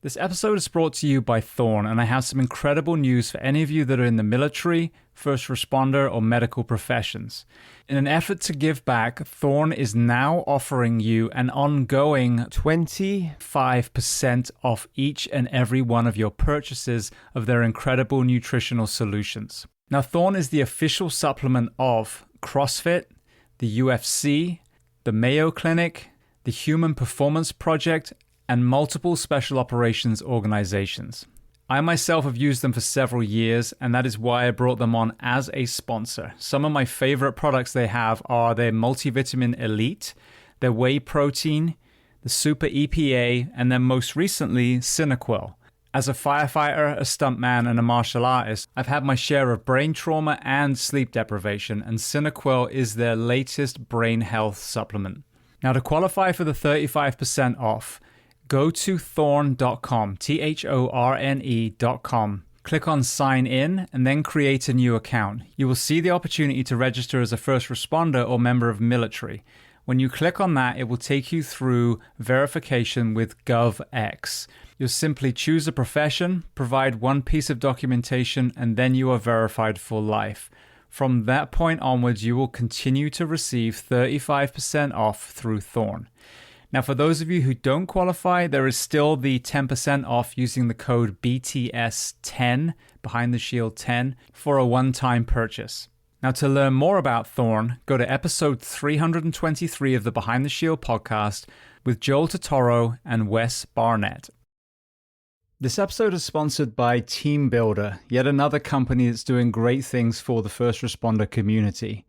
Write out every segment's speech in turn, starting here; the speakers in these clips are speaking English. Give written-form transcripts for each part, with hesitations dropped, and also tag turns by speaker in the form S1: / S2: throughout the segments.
S1: This episode is brought to you by Thorn, and I have some incredible news for any of you that are in the military, first responder, or medical professions. In an effort to give back, Thorn is now offering you an ongoing 25% off each and every one of your purchases of their incredible nutritional solutions. Now, Thorn is the official supplement of CrossFit, the UFC, the Mayo Clinic, the Human Performance Project, and multiple special operations organizations. I myself have used them for several years, and that is why I brought them on as a sponsor. Some of my favorite products they have are their Multivitamin Elite, their Whey Protein, the Super EPA, and then most recently, Cinequil. As a firefighter, a stuntman, and a martial artist, I've had my share of brain trauma and sleep deprivation, and Cinequil is their latest brain health supplement. Now, to qualify for the 35% off, go to thorn.com, thorne.com. Click on sign in and then create a new account. You will see the opportunity to register as a first responder or member of military. When you click on that, it will take you through verification with GovX. You'll simply choose a profession, provide one piece of documentation, and then you are verified for life. From that point onwards, you will continue to receive 35% off through Thorn. Now, for those of you who don't qualify, there is still the 10% off using the code BTS10, Behind the Shield 10, for a one-time purchase. Now, to learn more about Thorn, go to episode 323 of the Behind the Shield podcast with Joel Totoro and Wes Barnett. This episode is sponsored by Team Builder, yet another company that's doing great things for the first responder community.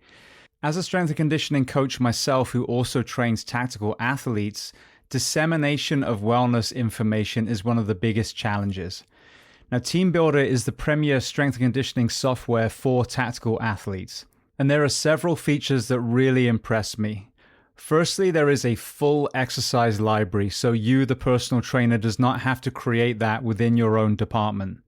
S1: As a strength and conditioning coach myself who also trains tactical athletes, dissemination of wellness information is one of the biggest challenges. Now, Team Builder is the premier strength and conditioning software for tactical athletes, and there are several features that really impress me. Firstly, there is a full exercise library, so you, the personal trainer, does not have to create that within your own department.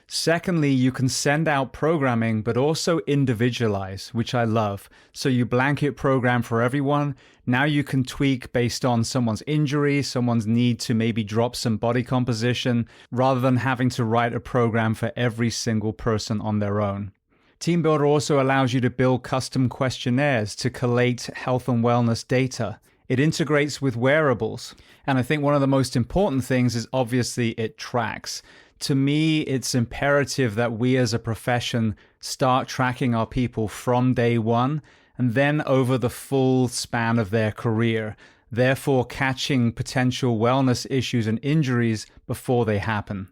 S1: Secondly, you can send out programming, but also individualize, which I love. So you blanket program for everyone. Now you can tweak based on someone's injury, someone's need to maybe drop some body composition, rather than having to write a program for every single person on their own. Team Builder also allows you to build custom questionnaires to collate health and wellness data. It integrates with wearables. And I think one of the most important things is obviously it tracks. To me, it's imperative that we as a profession start tracking our people from day one and then over the full span of their career, therefore catching potential wellness issues and injuries before they happen.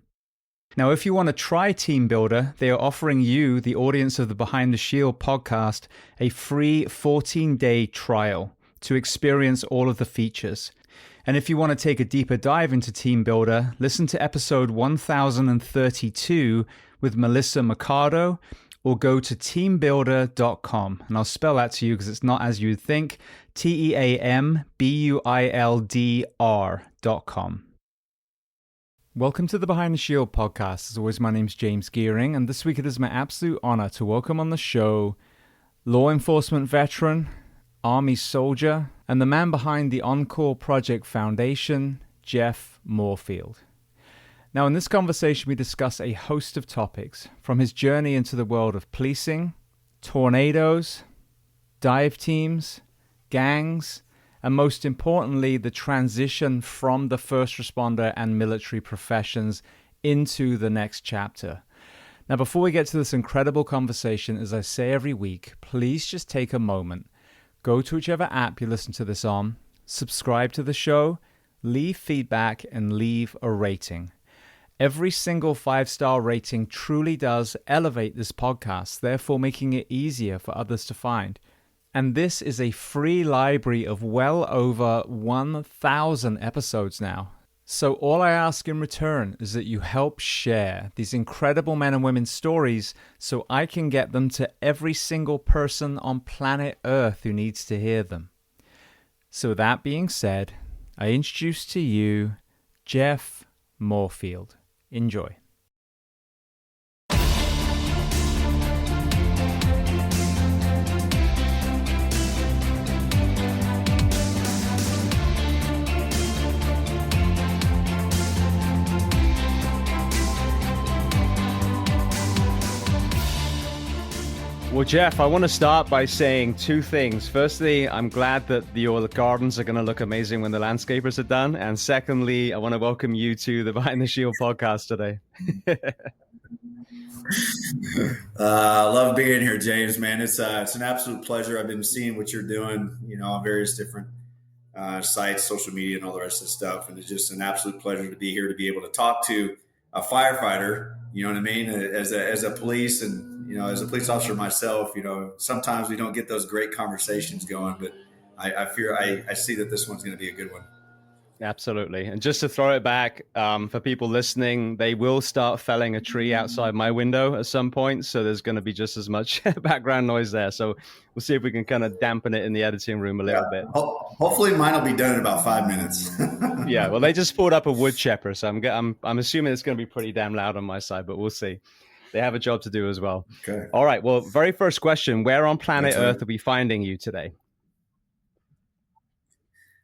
S1: Now, if you want to try Team Builder, they are offering you, the audience of the Behind the Shield podcast, a free 14-day trial to experience all of the features. And if you want to take a deeper dive into Team Builder, listen to episode 1032 with Melissa Mercado, or go to teambuilder.com. And I'll spell that to you because it's not as you'd think, teambuildr.com. Welcome to the Behind the Shield podcast. As always, my name's James Gearing, and this week it is my absolute honor to welcome on the show law enforcement veteran, Army soldier, and the man behind the Encore Project Foundation, Jeff Morefield. Now, in this conversation, we discuss a host of topics, from his journey into the world of policing, tornadoes, dive teams, gangs, and most importantly, the transition from the first responder and military professions into the next chapter. Now, before we get to this incredible conversation, as I say every week, please just take a moment. Go to whichever app you listen to this on, subscribe to the show, leave feedback, and leave a rating. Every single 5-star rating truly does elevate this podcast, therefore making it easier for others to find. And this is a free library of well over 1,000 episodes now. So all I ask in return is that you help share these incredible men and women's stories so I can get them to every single person on planet Earth who needs to hear them. So that being said, I introduce to you Jeff Morefield. Enjoy. Well, Jeff, I want to start by saying two things. Firstly, I'm glad that your gardens are going to look amazing when the landscapers are done. And secondly, I want to welcome you to the Behind the Shield podcast today.
S2: I love being here, James, man. It's an absolute pleasure. I've been seeing what you're doing, on various different sites, social media, and all the rest of the stuff. And it's just an absolute pleasure to be here, to be able to talk to a firefighter, you know what I mean? As a police and, as a police officer myself, sometimes we don't get those great conversations going, but I see that this one's going to be a good one.
S1: Absolutely. And just to throw it back, for people listening, they will start felling a tree outside my window at some point. So there's going to be just as much background noise there. So we'll see if we can kind of dampen it in the editing room a little bit.
S2: Hopefully mine will be done in about 5 minutes.
S1: Yeah. Well, they just pulled up a wood chipper. So I'm assuming it's going to be pretty damn loud on my side, but we'll see. They have a job to do as well.
S2: Okay.
S1: All right. Well, very first question, where on planet Earth are we finding you today?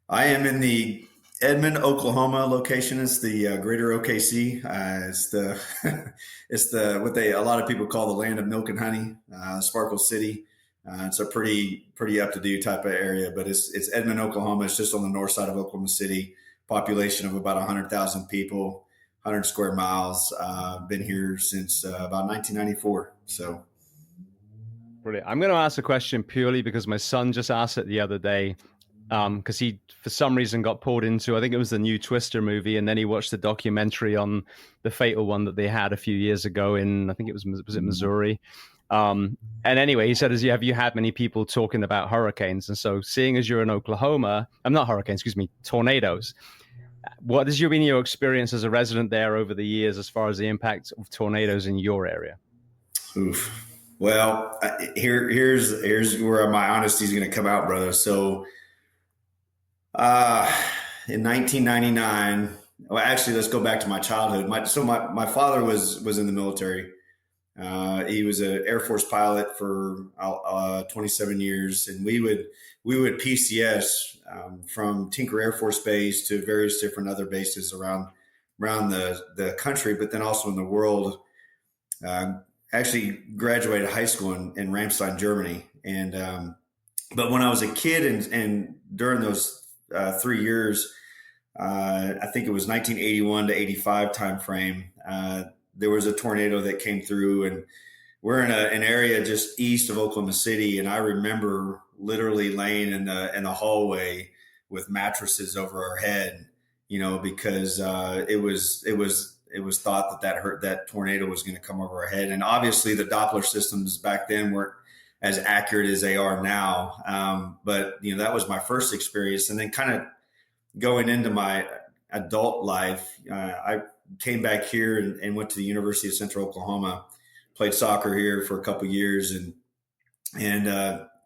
S2: I am in the Edmond, Oklahoma location. It's the greater OKC. It's what a lot of people call the land of milk and honey, Sparkle City. It's a pretty up to date type of area, but it's Edmond, Oklahoma. It's just on the north side of Oklahoma City. Population of about 100,000 people, 100 square miles. Been here since about 1994. So.
S1: Brilliant. I'm going to ask a question purely because my son just asked it the other day. Because he, for some reason, got pulled into, I think it was the new Twister movie, and then he watched the documentary on the fatal one that they had a few years ago in, I think it was it Missouri? And anyway, he said, have you had many people talking about hurricanes? And so seeing as you're in Oklahoma, tornadoes, what has been your experience as a resident there over the years as far as the impact of tornadoes in your area?
S2: Oof. Well, here's where my honesty is going to come out, brother. So, in 1999, well, actually, let's go back to my childhood. My father was in the military. He was an Air Force pilot for 27 years, and we would PCS from Tinker Air Force Base to various different other bases around the country, but then also in the world. Actually graduated high school in Rammstein, Germany, and but when I was a kid and during those 3 years, I think it was 1981 to 85 timeframe. There was a tornado that came through, and we're in an area just east of Oklahoma City. And I remember literally laying in the hallway with mattresses over our head, because it was thought that tornado was going to come over our head. And obviously the Doppler systems back then weren't as accurate as they are now. But that was my first experience. And then kind of going into my adult life, I came back here and went to the University of Central Oklahoma, played soccer here for a couple of years. And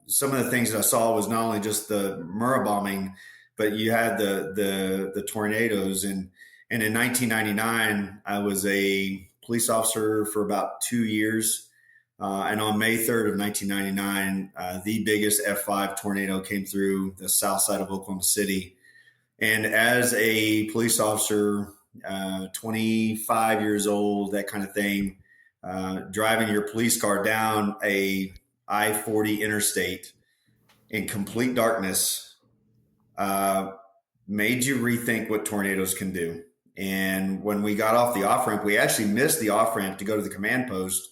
S2: some of the things that I saw was not only just the Murrah bombing, but you had the tornadoes. And in 1999, I was a police officer for about 2 years. And on May 3rd of 1999, the biggest F5 tornado came through the south side of Oklahoma City. And as a police officer, 25 years old, that kind of thing, driving your police car down a I-40 interstate in complete darkness made you rethink what tornadoes can do. And when we got off the off-ramp, we actually missed the off-ramp to go to the command post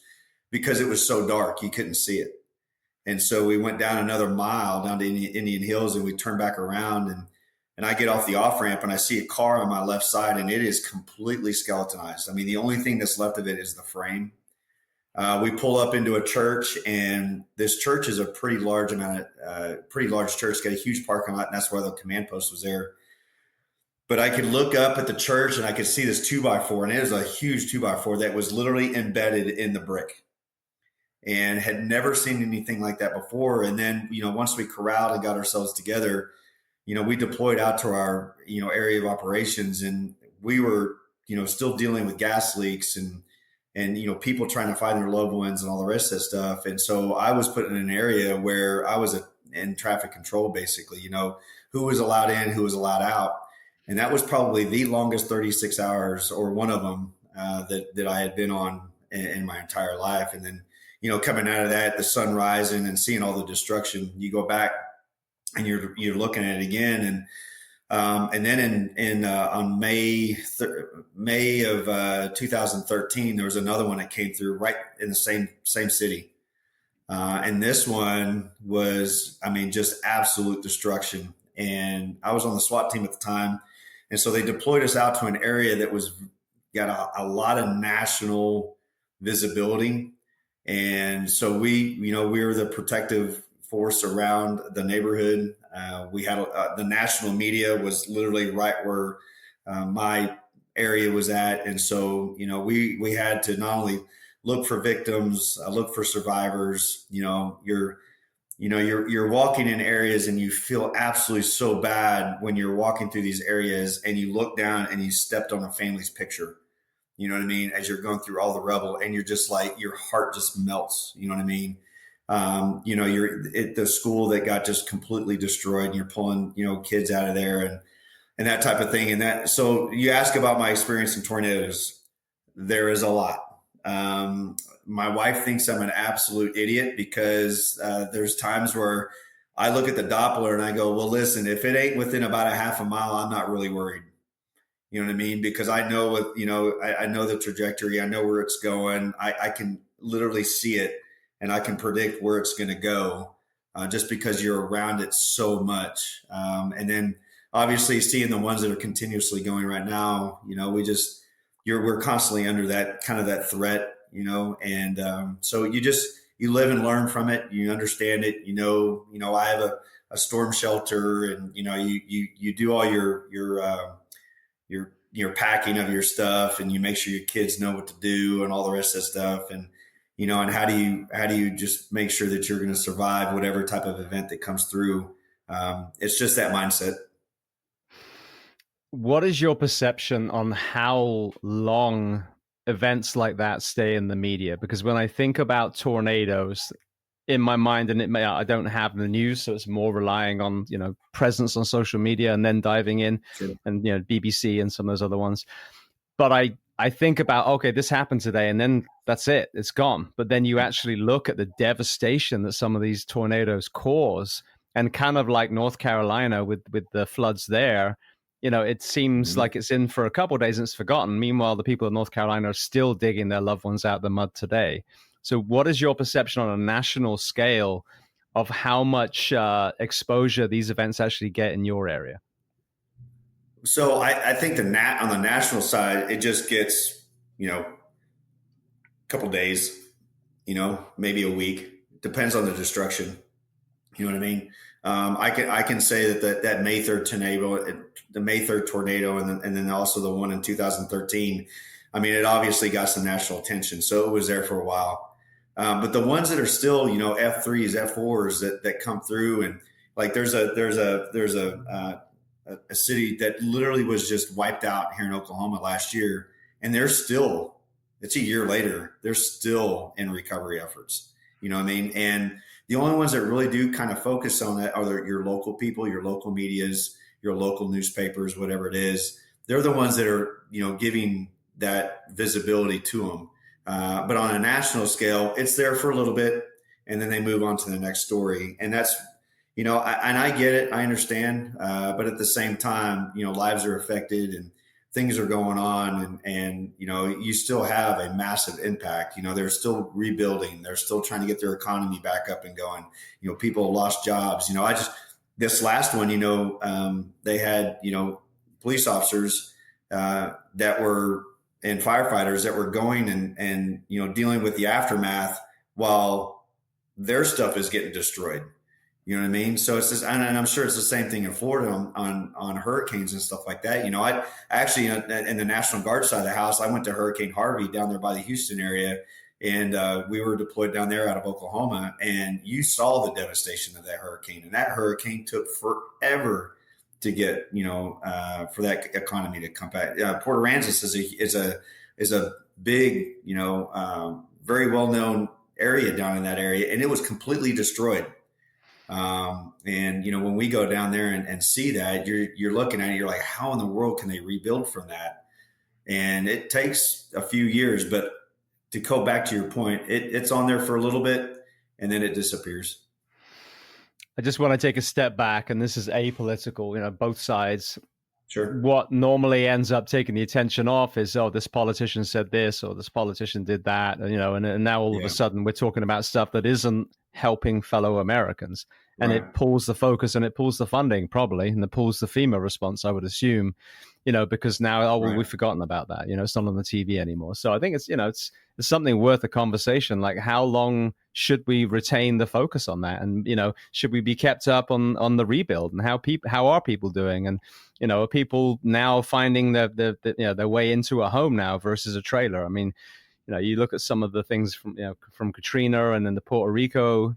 S2: because it was so dark, you couldn't see it. And so we went down another mile down to Indian Hills, and we turned back around, and I get off the off-ramp and I see a car on my left side, and it is completely skeletonized. I mean, the only thing that's left of it is the frame. We pull up into a church, and this church is a pretty large church, got a huge parking lot, and that's why the command post was there. But I could look up at the church and I could see this 2x4, and it was a huge 2x4 that was literally embedded in the brick, and had never seen anything like that before. And then, once we corralled and got ourselves together, we deployed out to our, area of operations, and we were, still dealing with gas leaks and people trying to find their loved ones and all the rest of that stuff. And so I was put in an area where I was in traffic control, basically, who was allowed in, who was allowed out. And that was probably the longest 36 hours, or one of them, that I had been on in my entire life. And then, coming out of that, the sun rising and seeing all the destruction, you go back and you're looking at it again. And then on May of 2013, there was another one that came through right in the same city. And this one was, just absolute destruction. And I was on the SWAT team at the time. And so they deployed us out to an area that got a lot of national visibility. And so we were the protective force around the neighborhood. We had the national media was literally right where my area was at. And so, we had to not only look for victims, look for survivors. You're walking in areas and you feel absolutely so bad when you're walking through these areas and you look down and you stepped on a family's picture. You know what I mean? As you're going through all the rubble and you're just like, your heart just melts. You know what I mean? You're at the school that got just completely destroyed and you're pulling, kids out of there and that type of thing. And so you ask about my experience in tornadoes. There is a lot. My wife thinks I'm an absolute idiot because there's times where I look at the Doppler and I go, well, listen, if it ain't within about a half a mile, I'm not really worried. You know what I mean? Because I know I know the trajectory. I know where it's going. I can literally see it and I can predict where it's going to go just because you're around it so much. And then obviously seeing the ones that are continuously going right now, we're constantly under that kind of that threat, and so you live and learn from it. You understand it. I have a storm shelter, and you do all your packing of your stuff, and you make sure your kids know what to do and all the rest of that stuff. And and how do you just make sure that you're going to survive whatever type of event that comes through? It's just that mindset.
S1: What is your perception on how long events like that stay in the media? Because when I think about tornadoes in my mind, and I don't have the news, so it's more relying on, presence on social media and then diving in. Sure. And, BBC and some of those other ones. But I think about, okay, this happened today and then that's it, it's gone. But then you actually look at the devastation that some of these tornadoes cause, and kind of like North Carolina with the floods there, it seems like it's in for a couple of days and it's forgotten. Meanwhile, the people of North Carolina are still digging their loved ones out of the mud today. So what is your perception on a national scale of how much exposure these events actually get in your area?
S2: So I think on the national side, it just gets, a couple days, maybe a week. Depends on the destruction. You know what I mean? I can say that May 3rd tornado, and then also the one in 2013. It obviously got some national attention, so it was there for a while. But the ones that are still, F3s, F4s that come through, and like there's a city that literally was just wiped out here in Oklahoma last year, and it's a year later, they're still in recovery efforts. You know what I mean? And the only ones that really do kind of focus on that are your local people, your local medias, your local newspapers, whatever it is. They're the ones that are, giving that visibility to them. But on a national scale, it's there for a little bit, and then they move on to the next story. And that's, and I get it, I understand. But at the same time, lives are affected and things are going on, and you still have a massive impact. They're still rebuilding. They're still trying to get their economy back up and going. People lost jobs. This last one, they had, police officers that were, and firefighters that were going and dealing with the aftermath while their stuff is getting destroyed. You know what I mean? So it's just, and I'm sure it's the same thing in Florida on hurricanes and stuff like that. I actually, in the National Guard side of the house, I went to Hurricane Harvey down there by the Houston area, and we were deployed down there out of Oklahoma, and you saw the devastation of that hurricane, and that hurricane took forever to get, for that economy to come back. Port Aransas is a big, very well-known area down in that area, and it was completely destroyed. And when we go down there and see that, you're looking at it, you're like, how in the world can they rebuild from that? And it takes a few years, but to go back to your point, it's on there for a little bit and then it disappears.
S3: I just want to take a step back, and this is apolitical, both sides.
S2: Sure.
S3: What normally ends up taking the attention off is, this politician said this, or this politician did that, and now all of a sudden we're talking about stuff that isn't helping fellow Americans. And it pulls the focus and it pulls the funding probably, and it pulls the FEMA response, I would assume, because now, we've forgotten about that. It's not on the TV anymore. So I think it's, it's something worth a conversation. Like, how long should we retain the focus on that? And, should we be kept up on the rebuild, and how are people doing? And, are people now finding their way into a home now versus a trailer? I mean, you look at some of the things from Katrina and then the Puerto Rico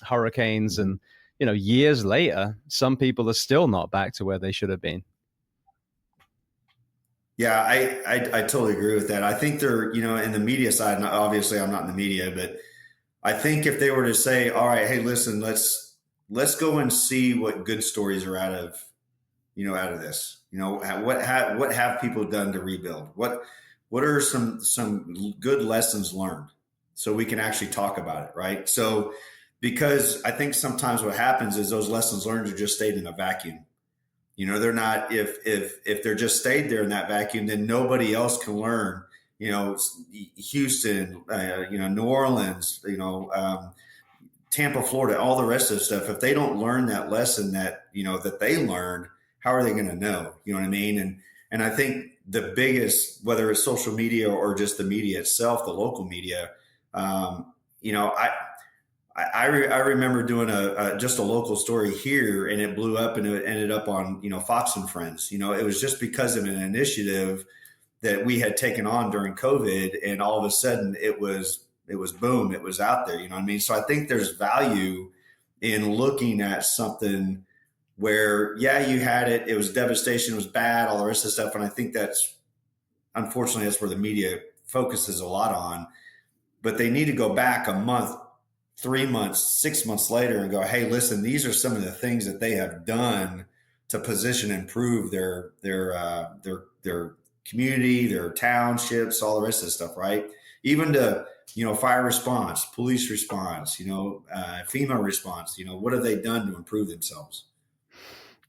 S3: hurricanes, and years later, some people are still not back to where they should have been.
S2: Yeah, I totally agree with that. I think they're, in the media side, and obviously I'm not in the media, but I think if they were to say, all right, hey, listen, let's go and see what good stories are out of this. What have people done to rebuild? What are some good lessons learned, so we can actually talk about it, right? So, because I think sometimes what happens is those lessons learned are just stayed in a vacuum. They're not, if they're just stayed there in that vacuum, then nobody else can learn. Houston, New Orleans, Tampa, Florida, all the rest of the stuff. If they don't learn that lesson that they learned, how are they going to know? You know what I mean? And I think the biggest, whether it's social media or just the media itself, the local media, I remember doing just a local story here, and it blew up, and it ended up on, Fox and Friends. It was just because of an initiative that we had taken on during COVID, and all of a sudden it was boom, it was out there. You know what I mean? So I think there's value in looking at something where, you had it, it was devastation, it was bad, all the rest of the stuff. And I think unfortunately, that's where the media focuses a lot on, but they need to go back a month, 3 months, 6 months later and go, hey, listen, these are some of the things that they have done to position and improve their community, their townships, all the rest of the stuff, right? Even to, fire response, police response, FEMA response, what have they done to improve themselves?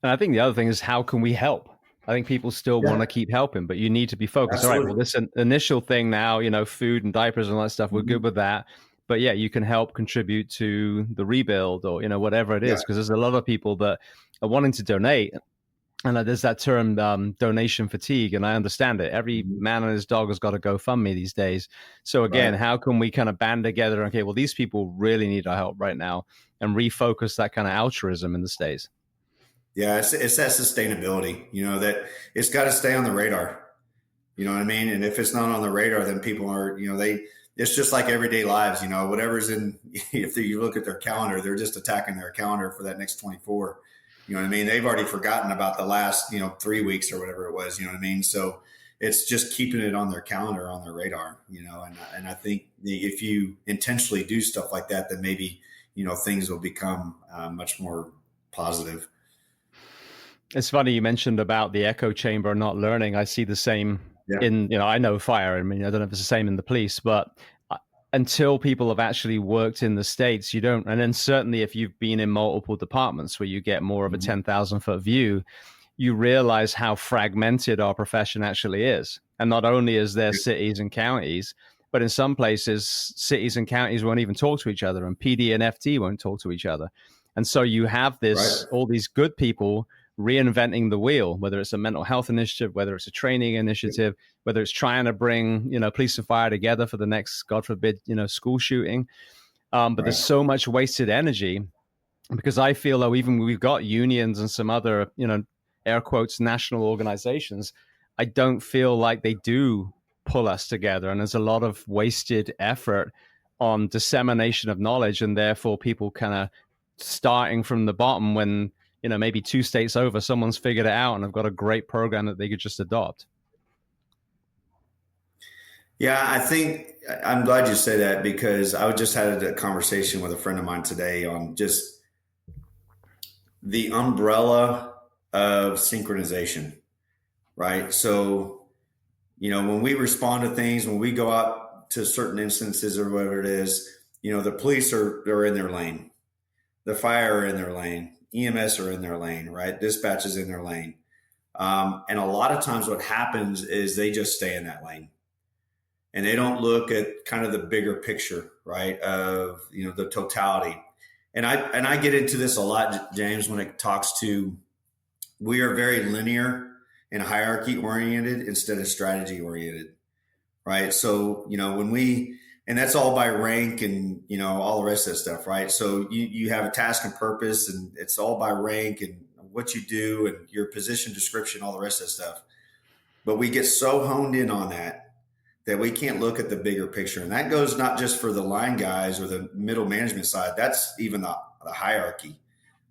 S3: And I think the other thing is, how can we help? I think people still want to keep helping, but you need to be focused. Absolutely. All right, well, this initial thing now, food and diapers and all that stuff, we're good with that. But you can help contribute to the rebuild, or, whatever it is, because there's a lot of people that are wanting to donate. And there's that term, donation fatigue, and I understand it. Every man and his dog has got a GoFundMe these days. So again, how can we kind of band together? Okay, well, these people really need our help right now, and refocus that kind of altruism in the States.
S2: Yeah, it's that sustainability, that it's got to stay on the radar. You know what I mean? And if it's not on the radar, then people are, it's just like everyday lives, whatever's in, if you look at their calendar, they're just attacking their calendar for that next 24. You know what I mean? They've already forgotten about the last, 3 weeks or whatever it was, you know what I mean? So it's just keeping it on their calendar, on their radar, and I think if you intentionally do stuff like that, then maybe, things will become much more positive.
S3: It's funny you mentioned about the echo chamber not learning. I see the same in, I know fire. I mean, I don't know if it's the same in the police, but until people have actually worked in the States, you don't. And then certainly if you've been in multiple departments where you get more of a 10,000 foot view, you realize how fragmented our profession actually is. And not only is there cities and counties, but in some places, cities and counties won't even talk to each other, and PD and FT won't talk to each other. And so you have all these good people reinventing the wheel, whether it's a mental health initiative, whether it's a training initiative, whether it's trying to bring, police and fire together for the next, God forbid, school shooting. But there's so much wasted energy, because I feel though, even we've got unions and some other, air quotes, national organizations, I don't feel like they do pull us together. And there's a lot of wasted effort on dissemination of knowledge, and therefore people kind of starting from the bottom when, maybe 2 states over, someone's figured it out and have got a great program that they could just adopt.
S2: Yeah, I think I'm glad you say that, because I just had a conversation with a friend of mine today on just the umbrella of synchronization, right? So, when we respond to things, when we go out to certain instances or whatever it is, the police are in their lane, the fire are in their lane, EMS are in their lane, right? Dispatch is in their lane. And a lot of times what happens is they just stay in that lane and they don't look at kind of the bigger picture, right? Of, the totality. And I get into this a lot, James, when it talks to, we are very linear and hierarchy oriented instead of strategy oriented, right? So, and that's all by rank and, all the rest of that stuff, right? So you have a task and purpose and it's all by rank and what you do and your position description, all the rest of that stuff. But we get so honed in on that we can't look at the bigger picture. And that goes not just for the line guys or the middle management side, that's even the hierarchy.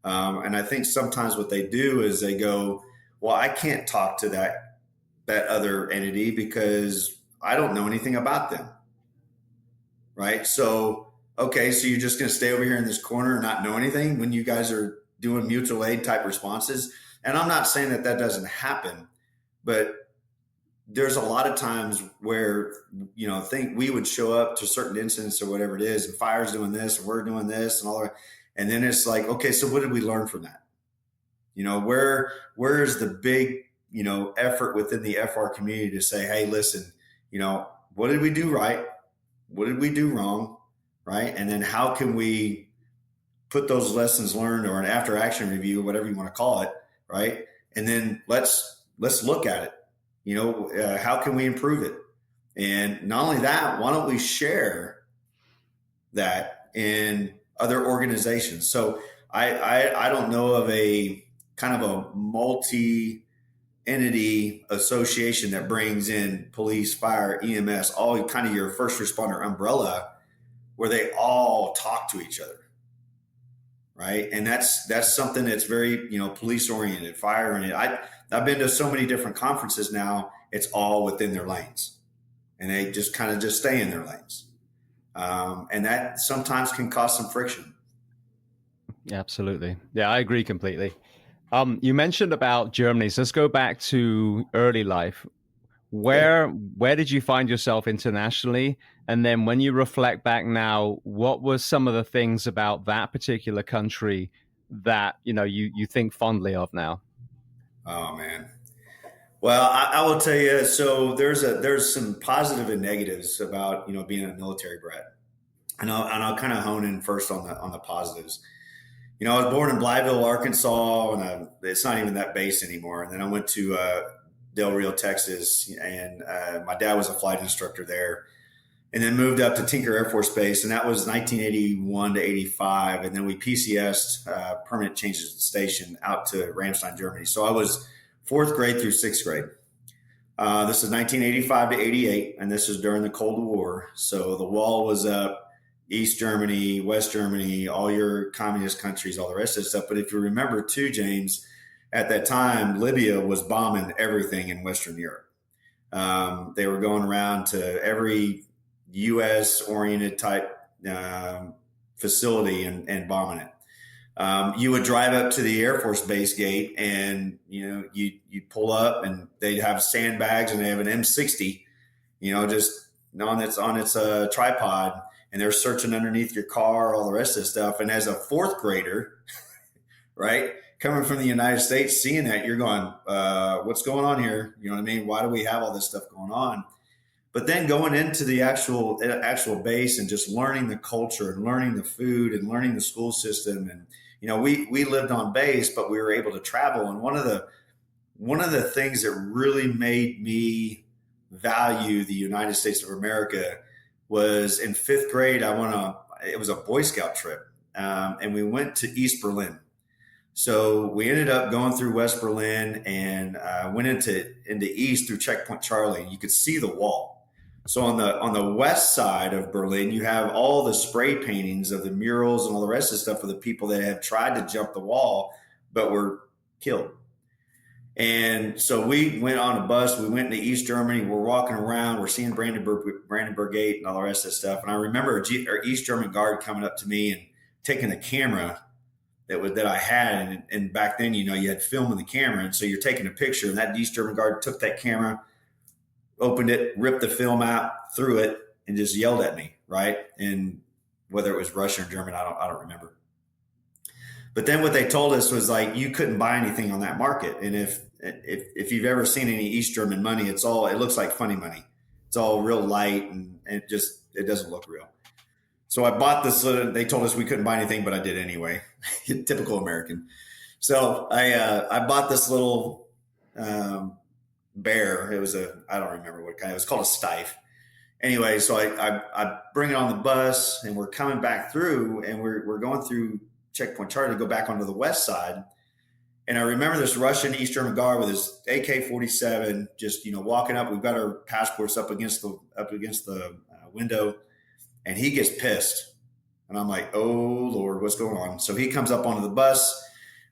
S2: And I think sometimes what they do is they go, well, I can't talk to that other entity because I don't know anything about them. Right. So, okay. So you're just going to stay over here in this corner and not know anything when you guys are doing mutual aid type responses. And I'm not saying that doesn't happen, but there's a lot of times where, think we would show up to certain incidents or whatever it is, and fire's doing this and we're doing this and all that. And then it's like, okay, so what did we learn from that? Where is the big, effort within the FR community to say, hey, listen, what did we do right? What did we do wrong? Right. And then how can we put those lessons learned or an after action review, whatever you want to call it. Right. And then let's look at it. How can we improve it? And not only that, why don't we share that in other organizations? So I don't know of a kind of a multi-entity association that brings in police, fire, EMS, all kind of your first responder umbrella where they all talk to each other. Right. And that's something that's very, police oriented, fire oriented. I've been to so many different conferences now. It's all within their lanes and they just kind of just stay in their lanes. And that sometimes can cause some friction.
S3: Yeah, absolutely. Yeah, I agree completely. You mentioned about Germany. So let's go back to early life. Where did you find yourself internationally? And then when you reflect back now, what were some of the things about that particular country that, you think fondly of now?
S2: Oh, man. Well, I will tell you, so there's some positive and negatives about, being a military brat. And I'll kind of hone in first on the positives. I was born in Blytheville, Arkansas, and it's not even that base anymore. And then I went to Del Rio, Texas, and my dad was a flight instructor there. And then moved up to Tinker Air Force Base, and that was 1981 to 85. And then we PCS'd, permanent changes of station, out to Rammstein, Germany. So I was 4th grade through 6th grade. This is 1985 to 88, and this is during the Cold War. So the wall was up, East Germany, West Germany, all your communist countries, all the rest of that stuff. But if you remember too, James, at that time, Libya was bombing everything in Western Europe. They were going around to every U.S.-oriented type facility and bombing it. You would drive up to the Air Force Base gate and, you'd pull up and they'd have sandbags and they have an M60, just on its tripod, and they're searching underneath your car, all the rest of the stuff. And as a 4th grader, right, coming from the United States, seeing that, you're going, what's going on here? You know what I mean? Why do we have all this stuff going on? But then going into the actual base and just learning the culture and learning the food and learning the school system. And, we lived on base, but we were able to travel. And one of the things that really made me value the United States of America was in 5th grade. It was a Boy Scout trip. And we went to East Berlin. So we ended up going through West Berlin and went into East through Checkpoint Charlie. You could see the wall. So on the west side of Berlin, you have all the spray paintings of the murals and all the rest of the stuff of the people that have tried to jump the wall but were killed. And so we went on a bus. We went into East Germany. We're walking around. We're seeing Brandenburg Gate and all the rest of the stuff. And I remember our East German guard coming up to me and taking the camera that I had. And back then, you had film in the camera. And so you're taking a picture, and that East German guard took that camera, opened it, ripped the film out, threw it, and just yelled at me, right? And whether it was Russian or German, I don't remember. But then what they told us was like, you couldn't buy anything on that market. And if you've ever seen any East German money, it looks like funny money. It's all real light, and it doesn't look real. So I bought this. They told us we couldn't buy anything, but I did anyway. Typical American. So I bought this little bear. It was I don't remember what kind. It was called a Stife. Anyway, so I bring it on the bus, and we're coming back through, and we're going through Checkpoint Charlie to go back onto the west side. And I remember this Russian East German guard with his AK-47, just walking up. We've got our passports up against the window, and he gets pissed. And I'm like, oh Lord, what's going on? So he comes up onto the bus,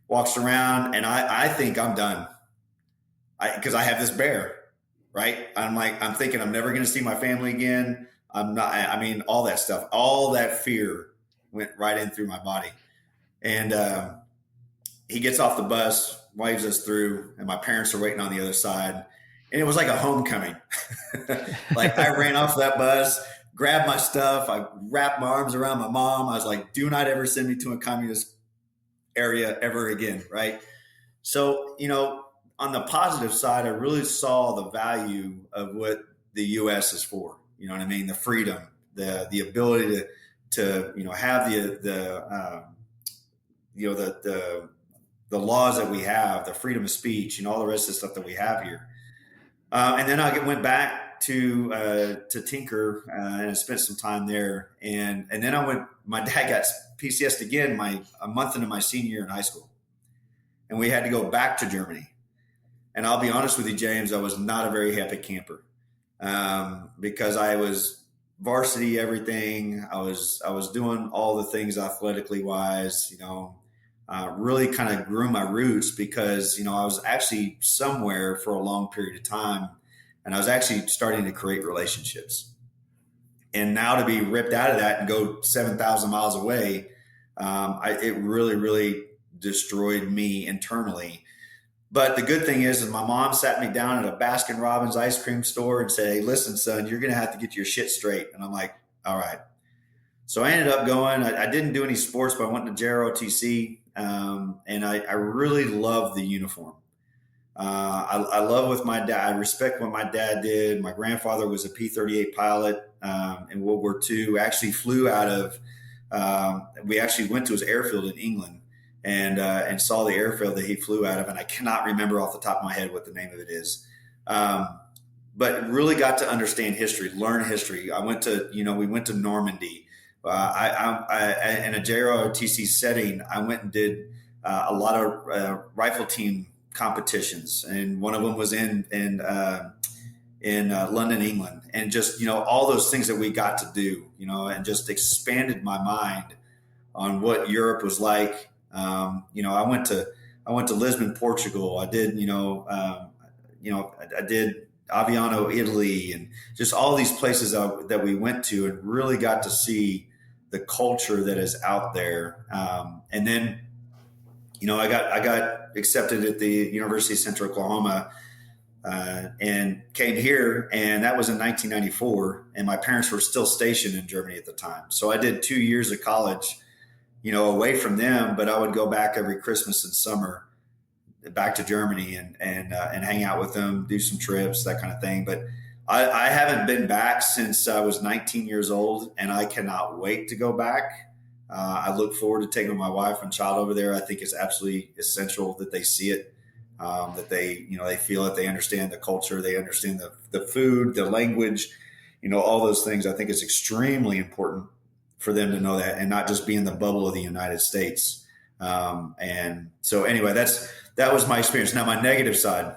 S2: walks around, and I think I'm done, because I have this bear, right? I'm thinking I'm never going to see my family again. I'm not. I mean, all that stuff, all that fear went right in through my body, and he gets off the bus, waves us through, and my parents are waiting on the other side. And it was like a homecoming. Like, I ran off that bus, grabbed my stuff. I wrapped my arms around my mom. I was like, do not ever send me to a communist area ever again. Right. So, on the positive side, I really saw the value of what the U.S. is for. You know what I mean? The freedom, the ability to have the laws that we have, the freedom of speech, and all the rest of the stuff that we have here. And then I went back to Tinker and I spent some time there. And then my dad got PCS'd again a month into my senior year in high school. And we had to go back to Germany. And I'll be honest with you, James, I was not a very happy camper because I was varsity everything. I was doing all the things athletically wise, really kind of grew my roots because, I was actually somewhere for a long period of time, and I was actually starting to create relationships. And now to be ripped out of that and go 7,000 miles away, it really, really destroyed me internally. But the good thing is my mom sat me down at a Baskin Robbins ice cream store and said, hey, listen, son, you're going to have to get your shit straight. And I'm like, all right. So I ended up going. I didn't do any sports, but I went to ROTC. And I really love the uniform. I love with my dad. I respect what my dad did. My grandfather was a P-38 pilot in World War II. Actually flew out of. We actually went to his airfield in England and saw the airfield that he flew out of. And I cannot remember off the top of my head what the name of it is. But really got to understand history, learn history. We went to Normandy. In a JROTC setting, I went and did a lot of rifle team competitions, and one of them was in London, England, and just all those things that we got to do, and just expanded my mind on what Europe was like. I went to Lisbon, Portugal. I did I did Aviano, Italy, and just all these places that we went to, and really got to see the culture that is out there. And then, I got accepted at the University of Central Oklahoma and came here, and that was in 1994. And my parents were still stationed in Germany at the time. So I did 2 years of college, away from them, but I would go back every Christmas and summer back to Germany and hang out with them, do some trips, that kind of thing. But I haven't been back since I was 19 years old, and I cannot wait to go back. I look forward to taking my wife and child over there. I think it's absolutely essential that they see it, that they feel it, they understand the culture, they understand the food, the language, all those things. I think it's extremely important for them to know that and not just be in the bubble of the United States. And so anyway, that was my experience. Now, my negative side,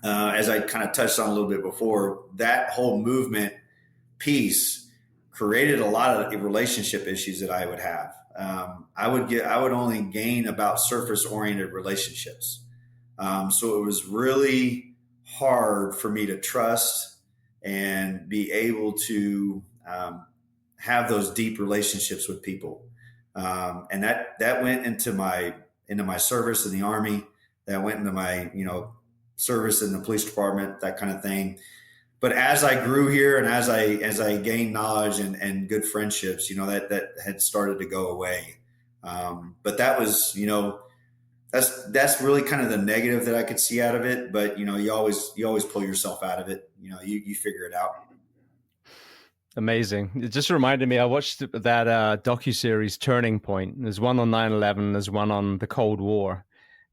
S2: as I kind of touched on a little bit before, that whole movement piece created a lot of relationship issues that I would have. I would only gain about surface-oriented relationships. So it was really hard for me to trust and be able to have those deep relationships with people. And that went into my service in the Army. That went into my, service in the police department, that kind of thing. but as I grew here and as I gained knowledge and good friendships, that had started to go away. But that was, that's really kind of the negative that I could see out of it. But, you always pull yourself out of it. You figure it out.
S3: Amazing. It just reminded me, I watched that docuseries Turning Point. There's one on 9/11, there's one on the Cold War.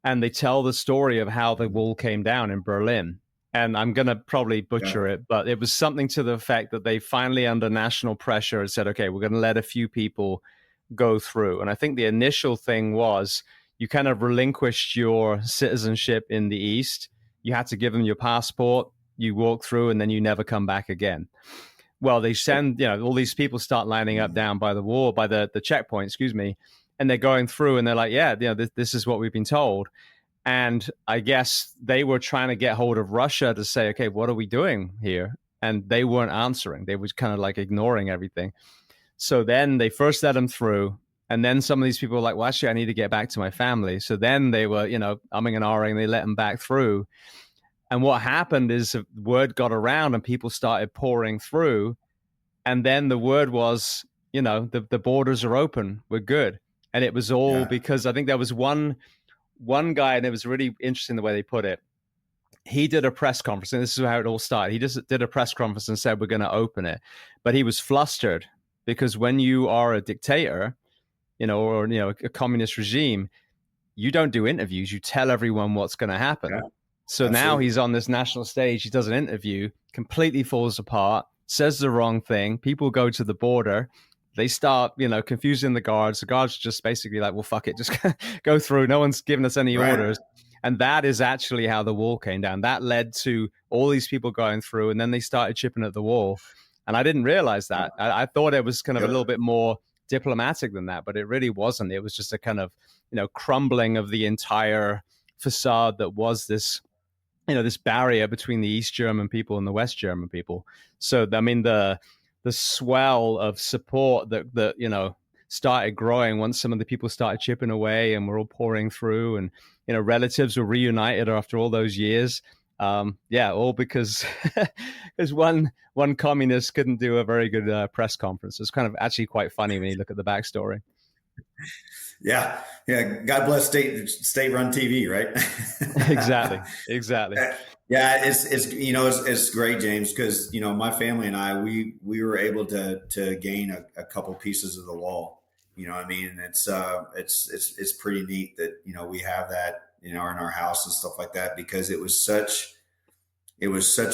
S3: And they tell the story of how the wall came down in Berlin. And I'm going to probably butcher it, but it was something to the effect that they finally, under national pressure, said, okay, we're going to let a few people go through. And I think the initial thing was you kind of relinquished your citizenship in the East. You had to give them your passport, you walk through, and then you never come back again. Well, they send, all these people start lining up down by the wall, by the checkpoint, and they're going through and they're like, yeah, this is what we've been told. And I guess they were trying to get hold of Russia to say, okay, what are we doing here? And they weren't answering. They were kind of like ignoring everything. So then they first let them through. And then some of these people were like, well, actually, I need to get back to my family. So then they were, umming and ahhing. They let them back through. And what happened is word got around and people started pouring through. And then the word was, the borders are open. We're good. And it was all because I think there was one guy, and it was really interesting the way they put it. He did a press conference, and this is how it all started. He just did a press conference and said, we're going to open it. But he was flustered because when you are a dictator, or a communist regime, you don't do interviews. You tell everyone what's going to happen. Yeah, so absolutely. Now he's on this national stage. He does an interview, completely falls apart, says the wrong thing. People go to the border. They start, confusing the guards. The guards are just basically like, well, fuck it, just go through. No one's giving us any orders. And that is actually how the wall came down. That led to all these people going through, and then they started chipping at the wall. And I didn't realize that. I thought it was kind of a little bit more diplomatic than that, but it really wasn't. It was just a kind of, crumbling of the entire facade that was this, this barrier between the East German people and the West German people. So, I mean, the swell of support that started growing once some of the people started chipping away and we're all pouring through, and relatives were reunited after all those years. All because one communist couldn't do a very good press conference. It's kind of actually quite funny when you look at the backstory.
S2: Yeah. God bless state-run TV, right?
S3: Exactly.
S2: Yeah, it's great, James, because my family and I we were able to gain a couple pieces of the wall. I mean, and it's pretty neat that we have that in our house and stuff like that, because it was such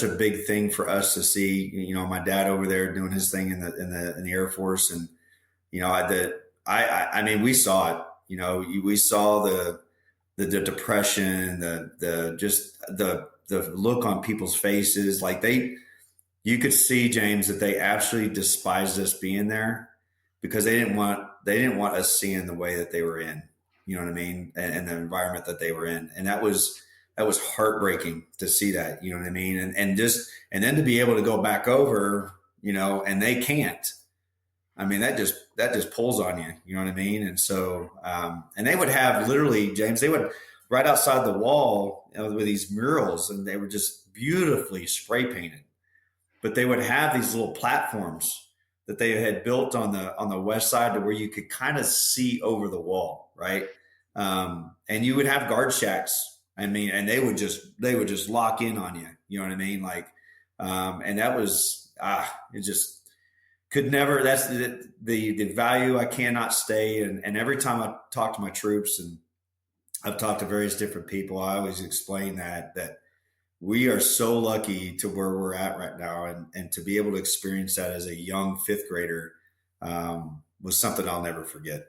S2: a big thing for us to see. My dad over there doing his thing in the Air Force, and I mean, we saw it. We saw the depression, the look on people's faces. Like you could see, James, that they actually despised us being there because they didn't want us seeing the way that they were in. You know what I mean? And the environment that they were in. And that was heartbreaking to see that, you know what I mean? And then to be able to go back over, and they can't. I mean, that just pulls on you, you know what I mean? And so, and they would have literally, James, they would right outside the wall with these murals, and they were just beautifully spray painted, but they would have these little platforms that they had built on the west side to where you could kind of see over the wall. Right. And you would have guard shacks. I mean, and they would just lock in on you. You know what I mean? Like, and that was, it just could never, that's the value I cannot stay. And every time I talk to my troops, and I've talked to various different people, I always explain that we are so lucky to where we're at right now. And to be able to experience that as a young fifth grader, was something I'll never forget.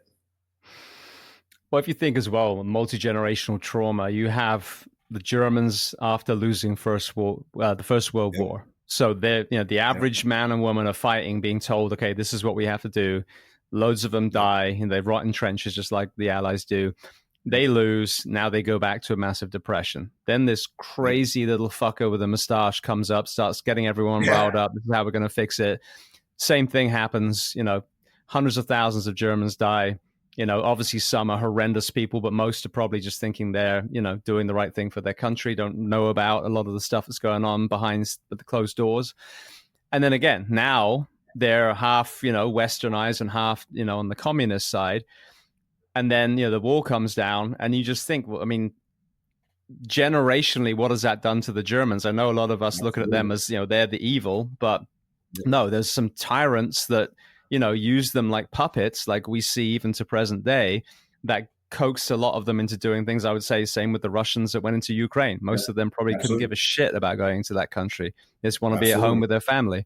S3: Well, if you think as well, multi-generational trauma, you have the Germans after losing the First World War. So the average man and woman are fighting, being told, okay, this is what we have to do. Loads of them die, and they rot in trenches just like the Allies do. They lose. Now they go back to a massive depression. Then this crazy little fucker with a mustache comes up, starts getting everyone riled up. This is how we're going to fix it. Same thing happens. Hundreds of thousands of Germans die. Obviously some are horrendous people, but most are probably just thinking they're, doing the right thing for their country, don't know about a lot of the stuff that's going on behind the closed doors. And then again, now they're half, westernized and half, on the communist side. And then, the wall comes down and you just think, well, I mean, generationally, what has that done to the Germans? I know a lot of us look at them as, they're the evil, but no, there's some tyrants that, use them like puppets, like we see even to present day, that coaxed a lot of them into doing things. I would say same with the Russians that went into Ukraine. Most of them probably couldn't give a shit about going into that country. They just want to be at home with their family.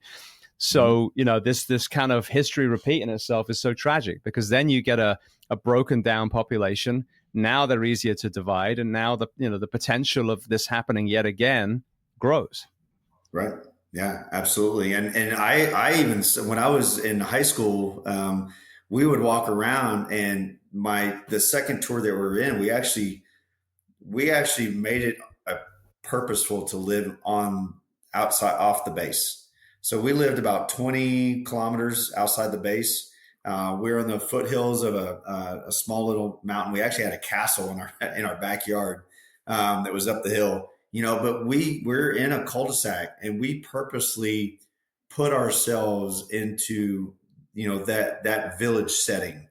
S3: So, this kind of history repeating itself is so tragic, because then you get a broken down population. Now they're easier to divide. And now the potential of this happening yet again grows.
S2: Right. Yeah, absolutely. And I even, when I was in high school, we would walk around, and the second tour that we were in, we actually made it purposeful to live outside off the base. So we lived about 20 kilometers outside the base. We were in the foothills of a small little mountain. We actually had a castle in our backyard that was up the hill. But we're in a cul-de-sac, and we purposely put ourselves into, that village setting,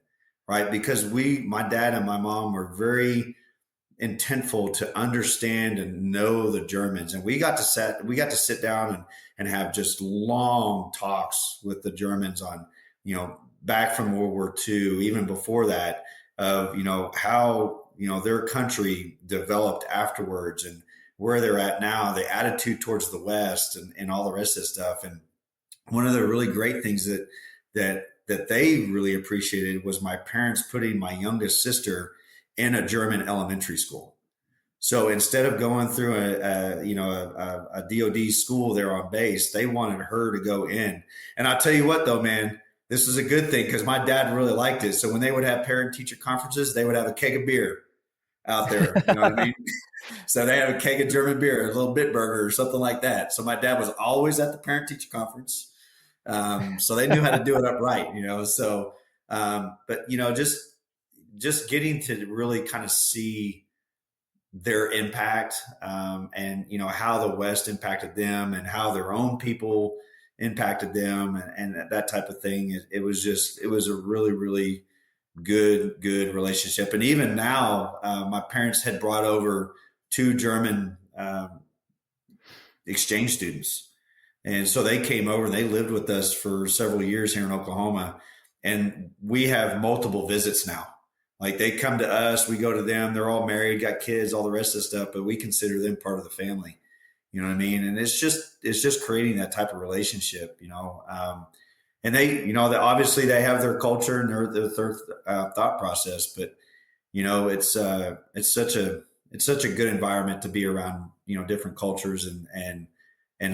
S2: right? Because my dad and my mom were very intentful to understand and know the Germans. And we got to sit down and have just long talks with the Germans on, back from World War II, even before that, of, how, their country developed afterwards, and where they're at now, the attitude towards the West, and all the rest of this stuff. And one of the really great things that they really appreciated was my parents putting my youngest sister in a German elementary school. So instead of going through a DOD school there on base, they wanted her to go in. And I'll tell you what, though, man, this is a good thing, because my dad really liked it. So when they would have parent-teacher conferences, they would have a keg of beer out there. You know what I mean? So they have a keg of German beer, a little Bitburger or something like that. So my dad was always at the parent-teacher conference. So they knew how to do it upright, So, but just getting to really kind of see their impact, and how the West impacted them, and how their own people impacted them, and that type of thing. It was a really, really good relationship. And even now, my parents had brought over 2 German exchange students. And so they came over and they lived with us for several years here in Oklahoma. And we have multiple visits now. Like, they come to us, we go to them, they're all married, got kids, all the rest of the stuff, but we consider them part of the family. You know what I mean? And it's just creating that type of relationship, and they, obviously they have their culture and their thought process, but it's such a good environment to be around, different cultures and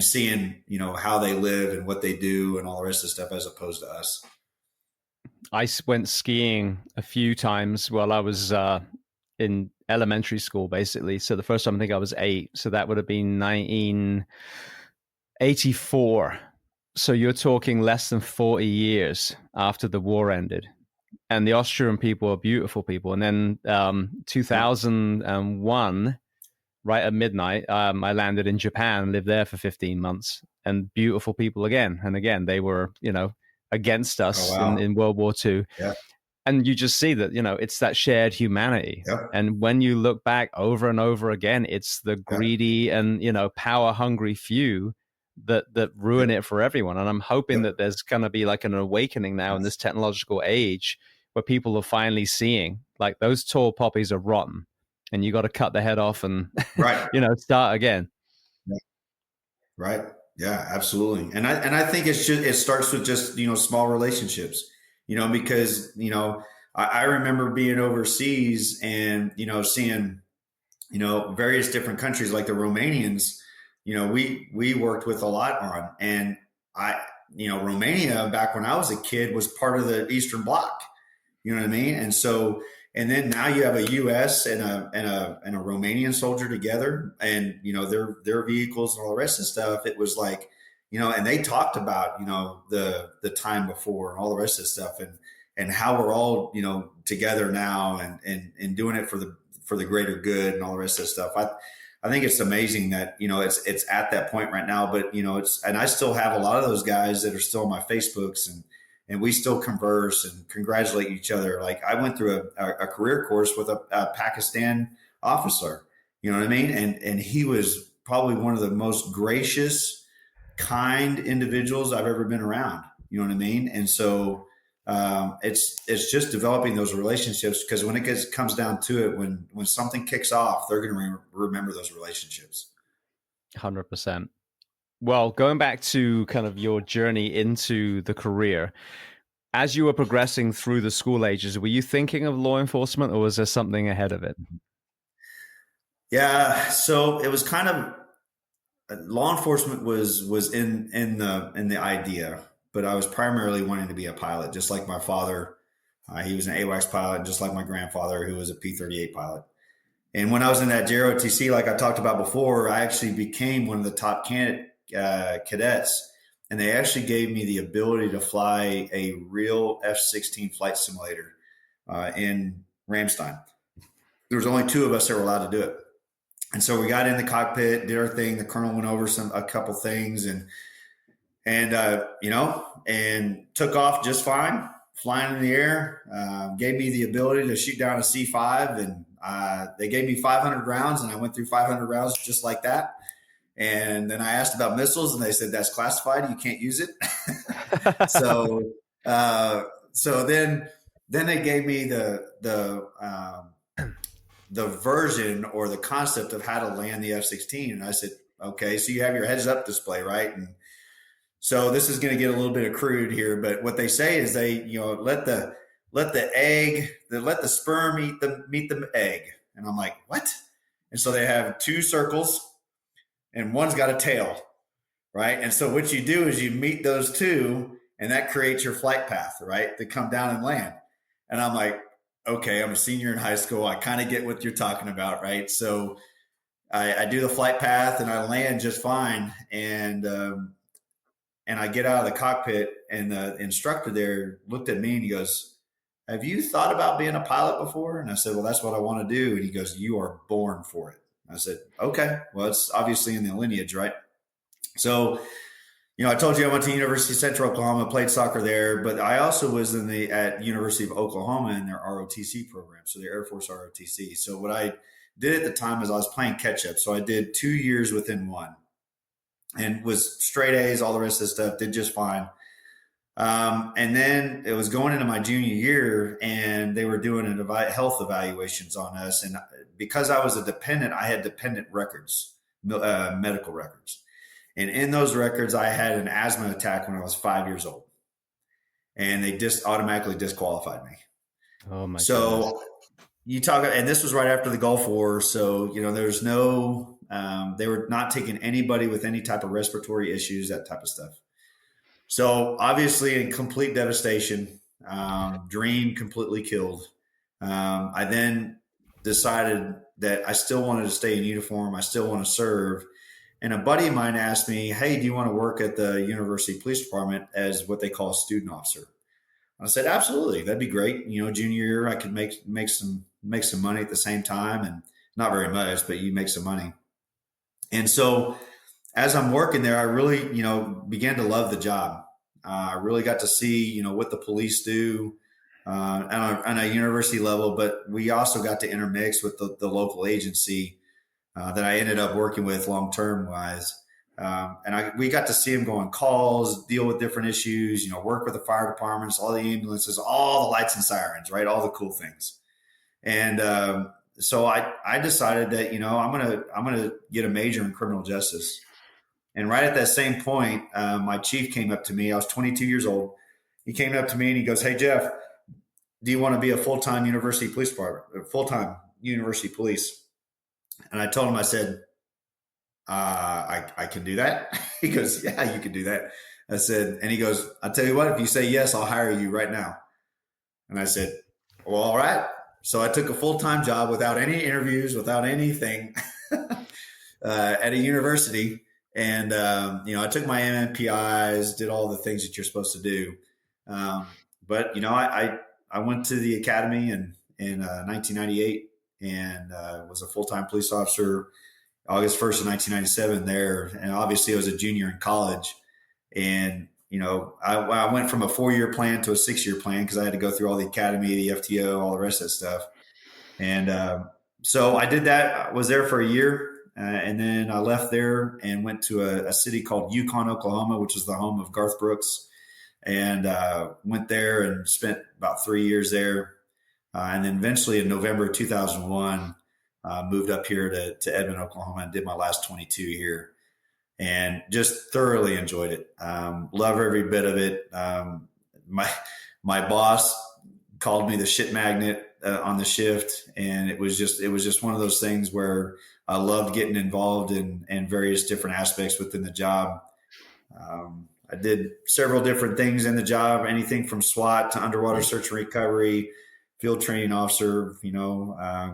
S2: seeing, how they live and what they do and all the rest of the stuff, as opposed to us.
S3: I went skiing a few times while I was in elementary school, basically. So the first time I think I was 8. So that would have been 1984. So you're talking less than 40 years after the war ended. And the Austrian people are beautiful people. And then 2001, right at midnight, I landed in Japan, lived there for 15 months, and beautiful people again. And again, they were, against us in World War II.
S2: Yeah.
S3: And you just see that, it's that shared humanity. Yep. And when you look back over and over again, it's the greedy and, power hungry few that ruin it for everyone. And I'm hoping that there's going to be like an awakening now in this technological age where people are finally seeing, like, those tall poppies are rotten and you got to cut the head off and, start again.
S2: Yeah. Right. Yeah, absolutely. And I think it starts with just, small relationships, because, I remember being overseas and, seeing, various different countries like the Romanians, we worked with a lot on. And Romania, back when I was a kid, was part of the Eastern Bloc, you know what I mean? And so, and then now you have a U.S. and a Romanian soldier together, and their vehicles and all the rest of the stuff. It was like, and they talked about the time before and all the rest of the stuff, and and how we're all, together now and doing it for the greater good and all the rest of that stuff. I think it's amazing that, it's at that point right now, but and I still have a lot of those guys that are still on my Facebooks and we still converse and congratulate each other. Like I went through a career course with a Pakistan officer, you know what I mean? And he was probably one of the most gracious, kind individuals I've ever been around, you know what I mean? And so, it's just developing those relationships, because when it comes down to it, when something kicks off, they're going to remember those relationships.
S3: 100%. Well, going back to kind of your journey into the career, as you were progressing through the school ages, were you thinking of law enforcement, or was there something ahead of it?
S2: Yeah. So it was kind of, law enforcement was in the idea, but I was primarily wanting to be a pilot, just like my father. He was an AWACS pilot, just like my grandfather, who was a P-38 pilot. And when I was in that ROTC, like I talked about before, I actually became one of the top cadets, and they actually gave me the ability to fly a real F-16 flight simulator in Rammstein. There was only 2 of us that were allowed to do it. And so we got in the cockpit, did our thing. The colonel went over a couple things and took off just fine, flying in the air, gave me the ability to shoot down a C-5. And they gave me 500 rounds, and I went through 500 rounds just like that. And then I asked about missiles, and they said, that's classified. You can't use it. So then they gave me the version or the concept of how to land the F-16. And I said, okay, so you have your heads up display, right? And so this is going to get a little bit of crude here, but what they say is they, let the sperm meet the egg. And I'm like, what? And so they have 2 circles and one's got a tail, right? And so what you do is you meet those 2, and that creates your flight path, right? To come down and land. And I'm like, okay, I'm a senior in high school. I kind of get what you're talking about, right? So I do the flight path and I land just fine. And I get out of the cockpit, and the instructor there looked at me and he goes, have you thought about being a pilot before? And I said, well, that's what I want to do. And he goes, you are born for it. I said, okay, well, it's obviously in the lineage, right? So, I told you I went to University of Central Oklahoma, played soccer there, but I also was at University of Oklahoma in their ROTC program, so the Air Force ROTC. So what I did at the time is I was playing catch up. So I did 2 years within one, and was straight A's, all the rest of the stuff, did just fine. And then it was going into my junior year, and they were doing health evaluations on us. And because I was a dependent, I had dependent records, medical records. And in those records, I had an asthma attack when I was 5 years old, and they automatically disqualified me.
S3: Oh my!
S2: So you talk, and this was right after the Gulf War. So, there's no, they were not taking anybody with any type of respiratory issues, that type of stuff. So obviously in complete devastation, dream completely killed. I then decided that I still wanted to stay in uniform. I still want to serve. And a buddy of mine asked me, hey, do you want to work at the University Police Department as what they call a student officer? I said, absolutely. That'd be great. Junior year, I could make some money at the same time, and not very much, but you make some money. And so as I'm working there, I really, began to love the job. I really got to see, what the police do on a university level, but we also got to intermix with the local agency that I ended up working with long-term wise. And we got to see them go on calls, deal with different issues, work with the fire departments, all the ambulances, all the lights and sirens, right? All the cool things. And so I decided that, I'm going to get a major in criminal justice. And right at that same point, my chief came up to me. I was 22 years old. He came up to me and he goes, hey, Jeff, do you want to be a full-time university police department, full-time university police? And I told him, I said, I can do that. He goes, yeah, you can do that. I said, and he goes, I'll tell you what, if you say yes, I'll hire you right now. And I said, well, all right. So I took a full-time job without any interviews, without anything at a university. And, I took my MMPIs, did all the things that you're supposed to do. But, I went to the academy in 1998 and was a full-time police officer August 1st of 1997 there. And obviously I was a junior in college. And, I went from a 4-year plan to a 6-year plan because I had to go through all the academy, the FTO, all the rest of that stuff. And so I did that. I was there for a year. And then I left there and went to a city called Yukon, Oklahoma, which is the home of Garth Brooks. And went there and spent about 3 years there. And then eventually in November of 2001, moved up here to Edmond, Oklahoma, and did my last 22 here. And just thoroughly enjoyed it. Love every bit of it. My boss called me the shit magnet on the shift, and it was just one of those things where I loved getting involved in various different aspects within the job. I did several different things in the job, anything from SWAT to underwater search and recovery, field training officer,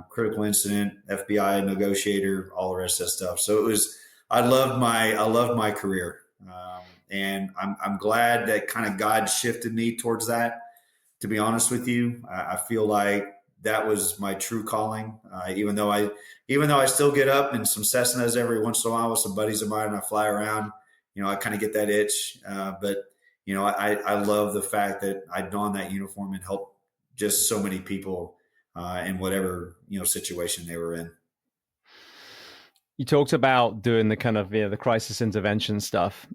S2: critical incident, FBI negotiator, all the rest of that stuff. So I loved my career. And I'm glad that kind of God shifted me towards that. To be honest with you, I feel like that was my true calling. Even though I still get up in some Cessnas every once in a while with some buddies of mine and I fly around, I kind of get that itch. But I love the fact that I donned that uniform and helped just so many people in whatever, situation they were in.
S3: You talked about doing the kind of the crisis intervention stuff.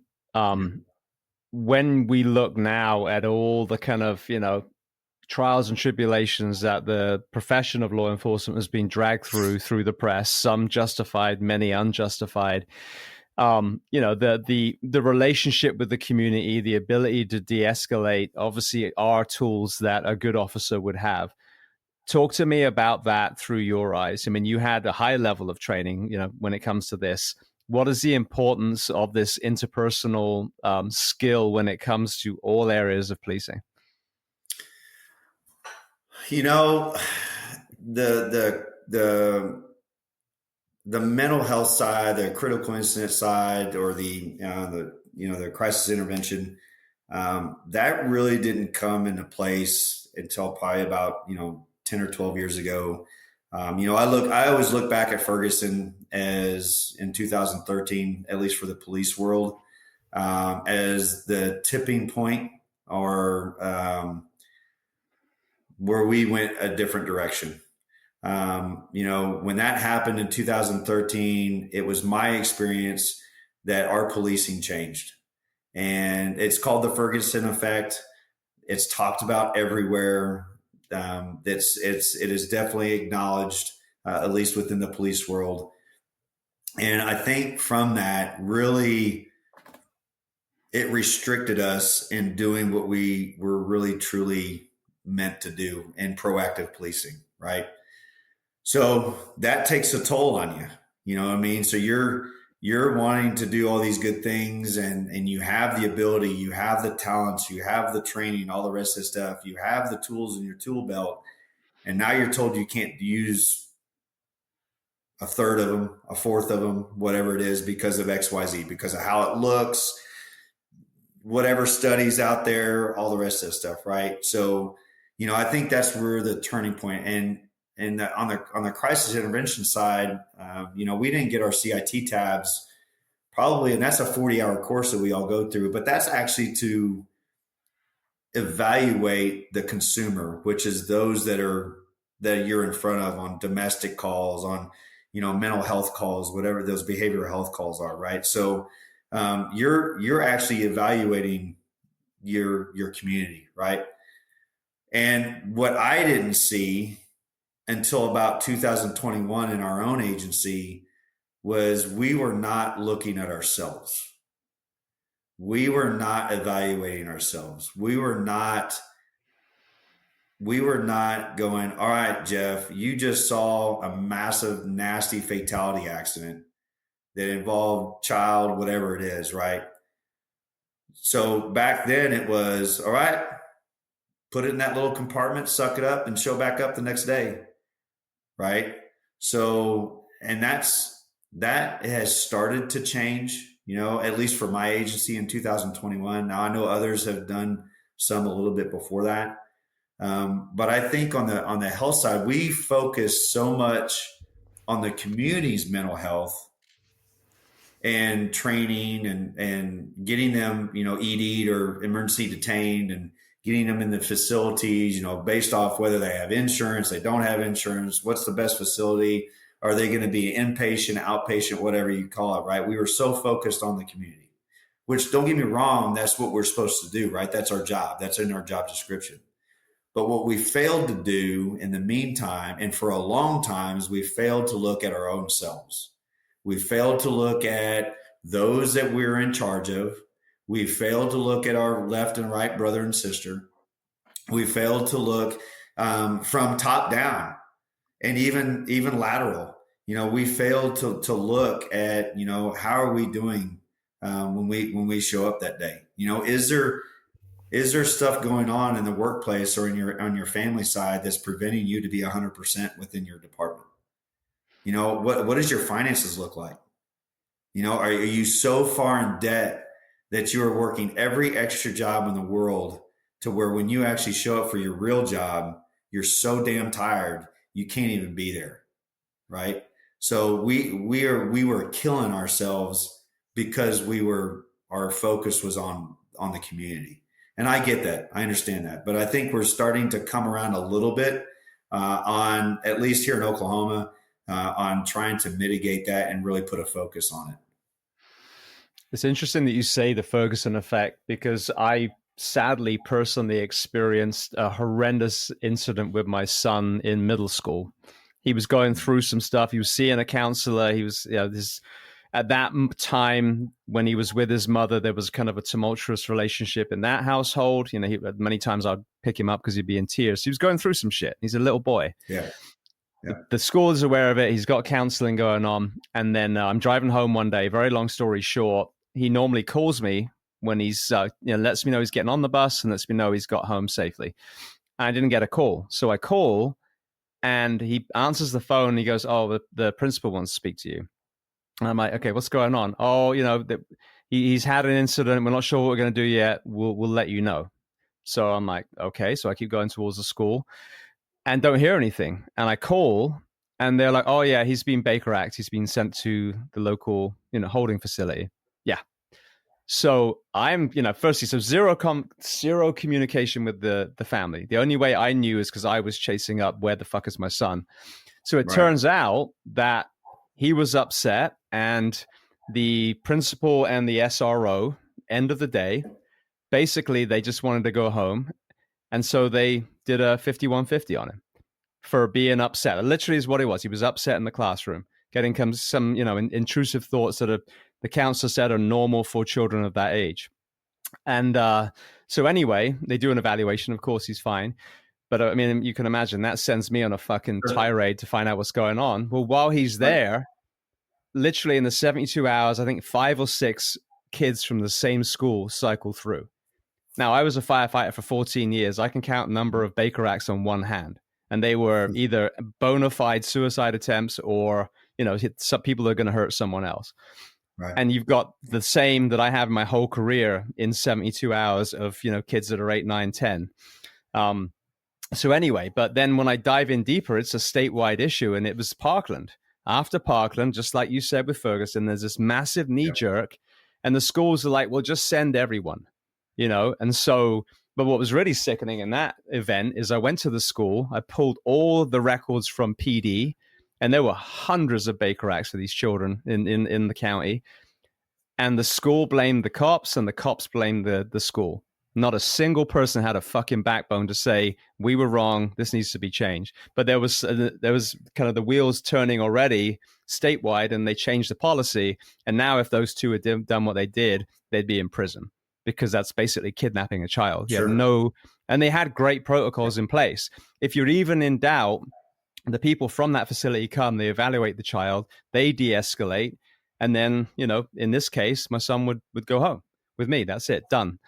S3: When we look now at all the kind of trials and tribulations that the profession of law enforcement has been dragged through the press, some justified, many unjustified. The relationship with the community, the ability to de-escalate, obviously are tools that a good officer would have. Talk to me about that through your eyes. I mean, you had a high level of training, when it comes to this. What is the importance of this interpersonal skill when it comes to all areas of policing?
S2: The mental health side, the critical incident side, or the crisis intervention, that really didn't come into place until probably about 10 or 12 years ago. I always look back at Ferguson as in 2013, at least for the police world, as the tipping point or where we went a different direction. When that happened in 2013, it was my experience that our policing changed, and it's called the Ferguson effect. It's talked about everywhere. It is definitely acknowledged, at least within the police world. And I think from that, really, it restricted us in doing what we were really, truly meant to do in proactive policing, right? So that takes a toll on you. You know what I mean? So you're wanting to do all these good things and you have the ability, you have the talents, you have the training, all the rest of the stuff, you have the tools in your tool belt. And now you're told you can't use a third of them, a fourth of them, whatever it is, because of XYZ, because of how it looks, whatever studies out there, all the rest of the stuff. Right. So, I think that's where the turning point. And on the crisis intervention side, we didn't get our CIT tabs probably, and that's a 40-hour course that we all go through, but that's actually to evaluate the consumer, which is those that you're in front of on domestic calls, on, mental health calls, whatever those behavioral health calls are. Right. So, you're actually evaluating your community. Right. And what I didn't see until about 2021 in our own agency was we were not looking at ourselves. We were not evaluating ourselves. We were not going, all right, Jeff, you just saw a massive, nasty fatality accident that involved child, whatever it is, right? So back then it was, all right, put it in that little compartment, suck it up, and show back up the next day. Right. So, and that has started to change, at least for my agency in 2021. Now I know others have done some a little bit before that, But I think on the health side, we focus so much on the community's mental health and training and getting them, ED'd or emergency detained, and getting them in the facilities, based off whether they have insurance, they don't have insurance, what's the best facility, are they going to be inpatient, outpatient, whatever you call it, right? We were so focused on the community, which, don't get me wrong, that's what we're supposed to do, right? That's our job. That's in our job description. But what we failed to do in the meantime, and for a long time, is we failed to look at our own selves. We failed to look at those that we're in charge of. We failed to look at our left and right brother and sister. We failed to look from top down and even lateral. We failed to look at, how are we doing when we show up that day? Is there stuff going on in the workplace or on your family side that's preventing you to be 100% within your department? What does your finances look like? Are you so far in debt that you are working every extra job in the world to where when you actually show up for your real job, you're so damn tired, you can't even be there. Right. So we were killing ourselves because our focus was on the community. And I get that. I understand that. But I think we're starting to come around a little bit on, at least here in Oklahoma, on trying to mitigate that and really put a focus on it.
S3: It's interesting that you say the Ferguson effect, because I sadly personally experienced a horrendous incident with my son in middle school. He was going through some stuff. He was seeing a counselor. He was, at that time when he was with his mother, there was kind of a tumultuous relationship in that household. Many times I'd pick him up because he'd be in tears. He was going through some shit. He's a little boy.
S2: Yeah.
S3: The school is aware of it. He's got counseling going on. And then I'm driving home one day, very long story short. He normally calls me when he's, lets me know he's getting on the bus and lets me know he's got home safely. I didn't get a call. So I call and he answers the phone and he goes, "Oh, the principal wants to speak to you." And I'm like, "Okay, what's going on?" "Oh, he's had an incident. We're not sure what we're going to do yet. We'll let you know." So I'm like, okay. So I keep going towards the school and don't hear anything. And I call and they're like, "Oh yeah, he's been Baker Act. He's been sent to the local, holding facility." Yeah. So I'm, firstly, so zero communication with the family. The only way I knew is because I was chasing up, where the fuck is my son? So it turns out that he was upset, and the principal and the SRO, end of the day, basically they just wanted to go home. And so they did a 5150 on him for being upset. It literally is what it was. He was upset in the classroom, getting some intrusive thoughts that the counselor said are normal for children of that age. And so anyway, they do an evaluation. Of course, he's fine. But you can imagine that sends me on a fucking tirade to find out what's going on. Well, while he's there, literally in the 72 hours, I think 5 or 6 kids from the same school cycle through. Now, I was a firefighter for 14 years. I can count a number of Baker Acts on one hand. And they were either bona fide suicide attempts or, some people are going to hurt someone else. Right. And you've got the same that I have in my whole career in 72 hours of, kids that are 8, 9, 10. So anyway, but then when I dive in deeper, it's a statewide issue, and it was Parkland. After Parkland, just like you said with Ferguson, there's this massive knee jerk, and the schools are like, "Well, just send everyone," And so, but what was really sickening in that event is I went to the school, I pulled all the records from PD, and there were hundreds of Baker Acts for these children in the county. And the school blamed the cops, and the cops blamed the school. Not a single person had a fucking backbone to say, "We were wrong, this needs to be changed." But there was kind of the wheels turning already statewide, and they changed the policy. And now if those two had done what they did, they'd be in prison, because that's basically kidnapping a child. Sure. And they had great protocols in place. If you're even in doubt, the people from that facility come, they evaluate the child, they de-escalate. And then, in this case, my son would go home with me. That's it, done.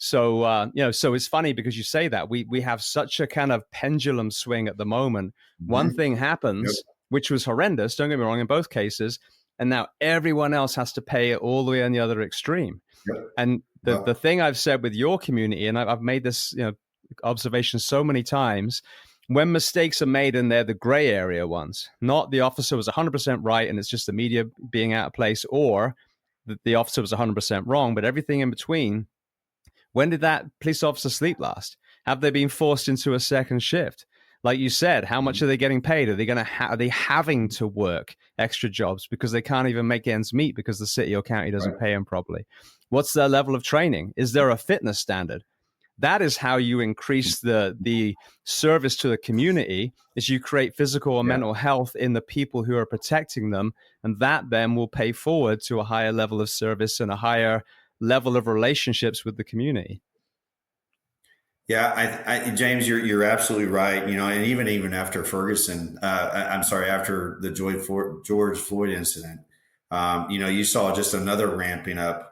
S3: So, so it's funny because you say that we have such a kind of pendulum swing at the moment. Mm-hmm. One thing happens, which was horrendous, don't get me wrong, in both cases. And now everyone else has to pay it all the way on the other extreme. Yep. And the thing I've said with your community, and I've made this, observation so many times. When mistakes are made and they're the gray area ones, not the officer was 100% right and it's just the media being out of place, or the officer was 100% wrong, but everything in between. When did that police officer sleep last? Have they been forced into a second shift? Like you said, how much are they getting paid? Are they are they having to work extra jobs because they can't even make ends meet because the city or county doesn't pay them properly? What's their level of training? Is there a fitness standard? That is how you increase the service to the community, is you create physical or mental health in the people who are protecting them. And that then will pay forward to a higher level of service and a higher level of relationships with the community.
S2: Yeah, James, you're absolutely right. And even after Ferguson, after the George Floyd incident, you saw just another ramping up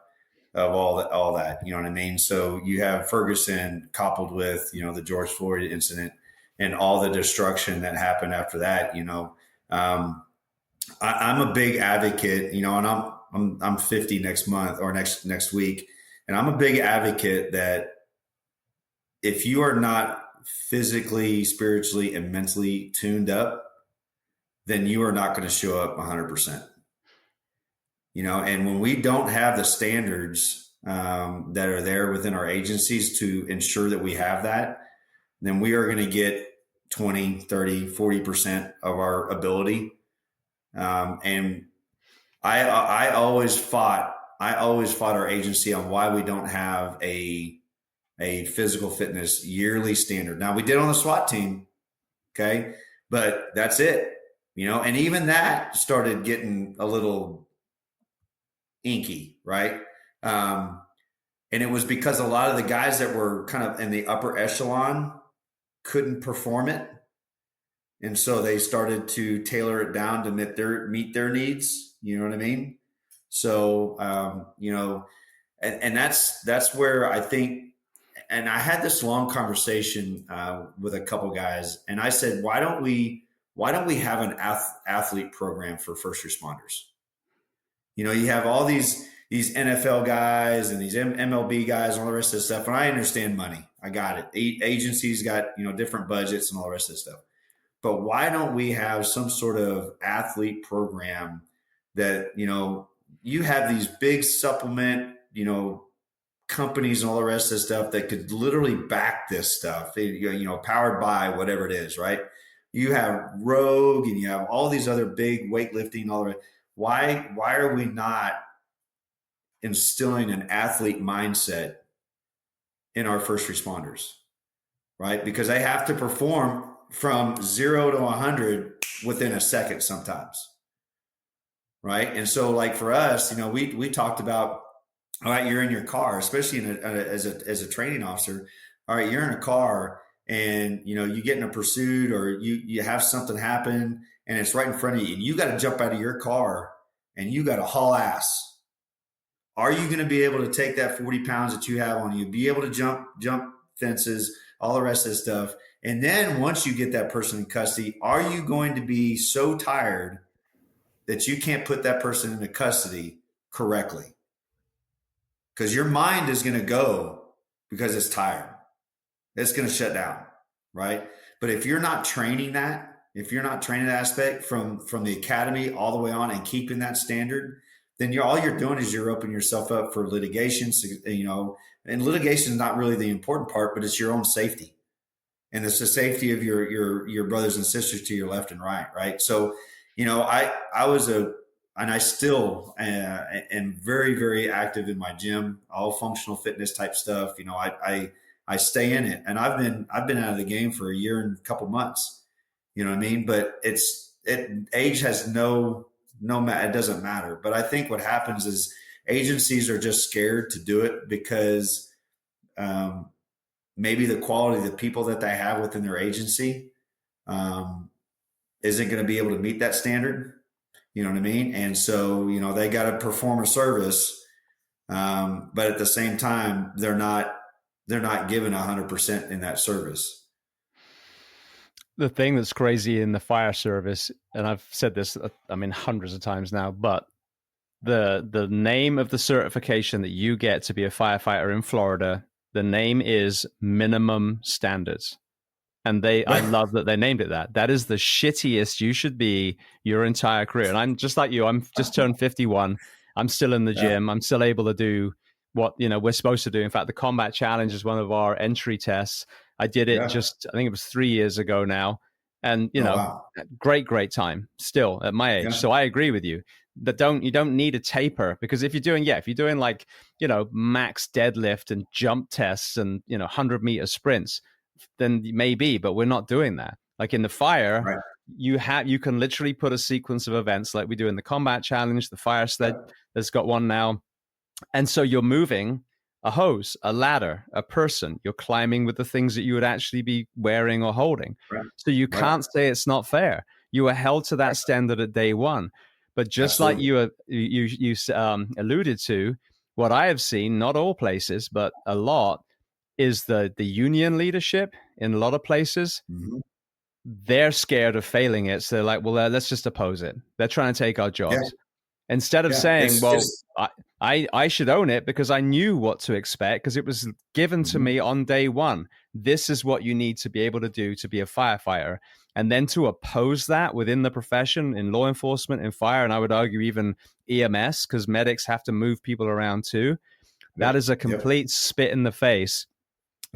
S2: of all that, you know what I mean? So you have Ferguson coupled with, the George Floyd incident and all the destruction that happened after that. I'm a big advocate, and I'm 50 next month or next week. And I'm a big advocate that if you are not physically, spiritually, and mentally tuned up, then you are not going to show up 100%. And when we don't have the standards that are there within our agencies to ensure that we have that, then we are going to get 20, 30, 40% of our ability. And I always fought our agency on why we don't have a physical fitness yearly standard. Now we did on the SWAT team. Okay. But that's it, and even that started getting a little inky. Right. And it was because a lot of the guys that were kind of in the upper echelon couldn't perform it. And so they started to tailor it down to meet their needs. You know what I mean? So, and that's where I think, and I had this long conversation with a couple guys, and I said, why don't we have an athlete program for first responders? You have all these NFL guys and these MLB guys and all the rest of this stuff. And I understand money. I got it. Agencies got, different budgets and all the rest of this stuff. But why don't we have some sort of athlete program that, you have these big supplement, companies and all the rest of this stuff that could literally back this stuff, powered by whatever it is, right? You have Rogue and you have all these other big weightlifting, all the rest. Why are we not instilling an athlete mindset in our first responders, right? Because they have to perform from 0 to 100 within a second sometimes, right? And so like for us, we talked about, all right, you're in your car, especially as a training officer. All right, you're in a car and, you get in a pursuit or you have something happen and it's right in front of you and you got to jump out of your car and you got to haul ass. Are you going to be able to take that 40 pounds that you have on you, be able to jump fences, all the rest of this stuff? And then once you get that person in custody, are you going to be so tired that you can't put that person into custody correctly? Because your mind is going to go because it's tired. It's going to shut down, right? But if you're not training that, if you're not training that aspect from the academy all the way on and keeping that standard, then all you're doing is you're opening yourself up for litigation, and litigation is not really the important part, but it's your own safety. And it's the safety of your brothers and sisters to your left and right, right? So, I still am very, very active in my gym, all functional fitness type stuff. I stay in it, and I've been out of the game for a year and a couple months. You know what I mean? But age has it doesn't matter. But I think what happens is agencies are just scared to do it because maybe the quality of the people that they have within their agency isn't going to be able to meet that standard. You know what I mean? And so, they got to perform a service. But at the same time, they're not given 100% in that service.
S3: The thing that's crazy in the fire service, and I've said this, hundreds of times now, but the name of the certification that you get to be a firefighter in Florida, The name is Minimum Standards. And I love that they named it that. That is the shittiest you should be your entire career. And I'm just like you. I'm just turned 51. I'm still in the gym. I'm still able to do what, we're supposed to do. In fact, the combat challenge is one of our entry tests. I did it I think it was 3 years ago now. And, great time still at my age. Yeah. So I agree with you that you don't need a taper, because if you're doing like, max deadlift and jump tests and, 100-meter sprints, then maybe, but we're not doing that. Like in the fire, right. You can literally put a sequence of events like we do in the combat challenge, the fire sled has got one now. And so you're moving a hose, a ladder, a person, you're climbing with the things that you would actually be wearing or holding. Right. So you can't say it's not fair. You are held to that standard at day one. But just like you alluded to, what I have seen, not all places, but a lot, is the union leadership in a lot of places. Mm-hmm. They're scared of failing it. So they're like, well, let's just oppose it. They're trying to take our jobs. Yeah. Instead of saying, I should own it because I knew what to expect because it was given to me on day one. This is what you need to be able to do to be a firefighter. And then to oppose that within the profession in law enforcement and fire, and I would argue even EMS, because medics have to move people around too. That is a complete spit in the face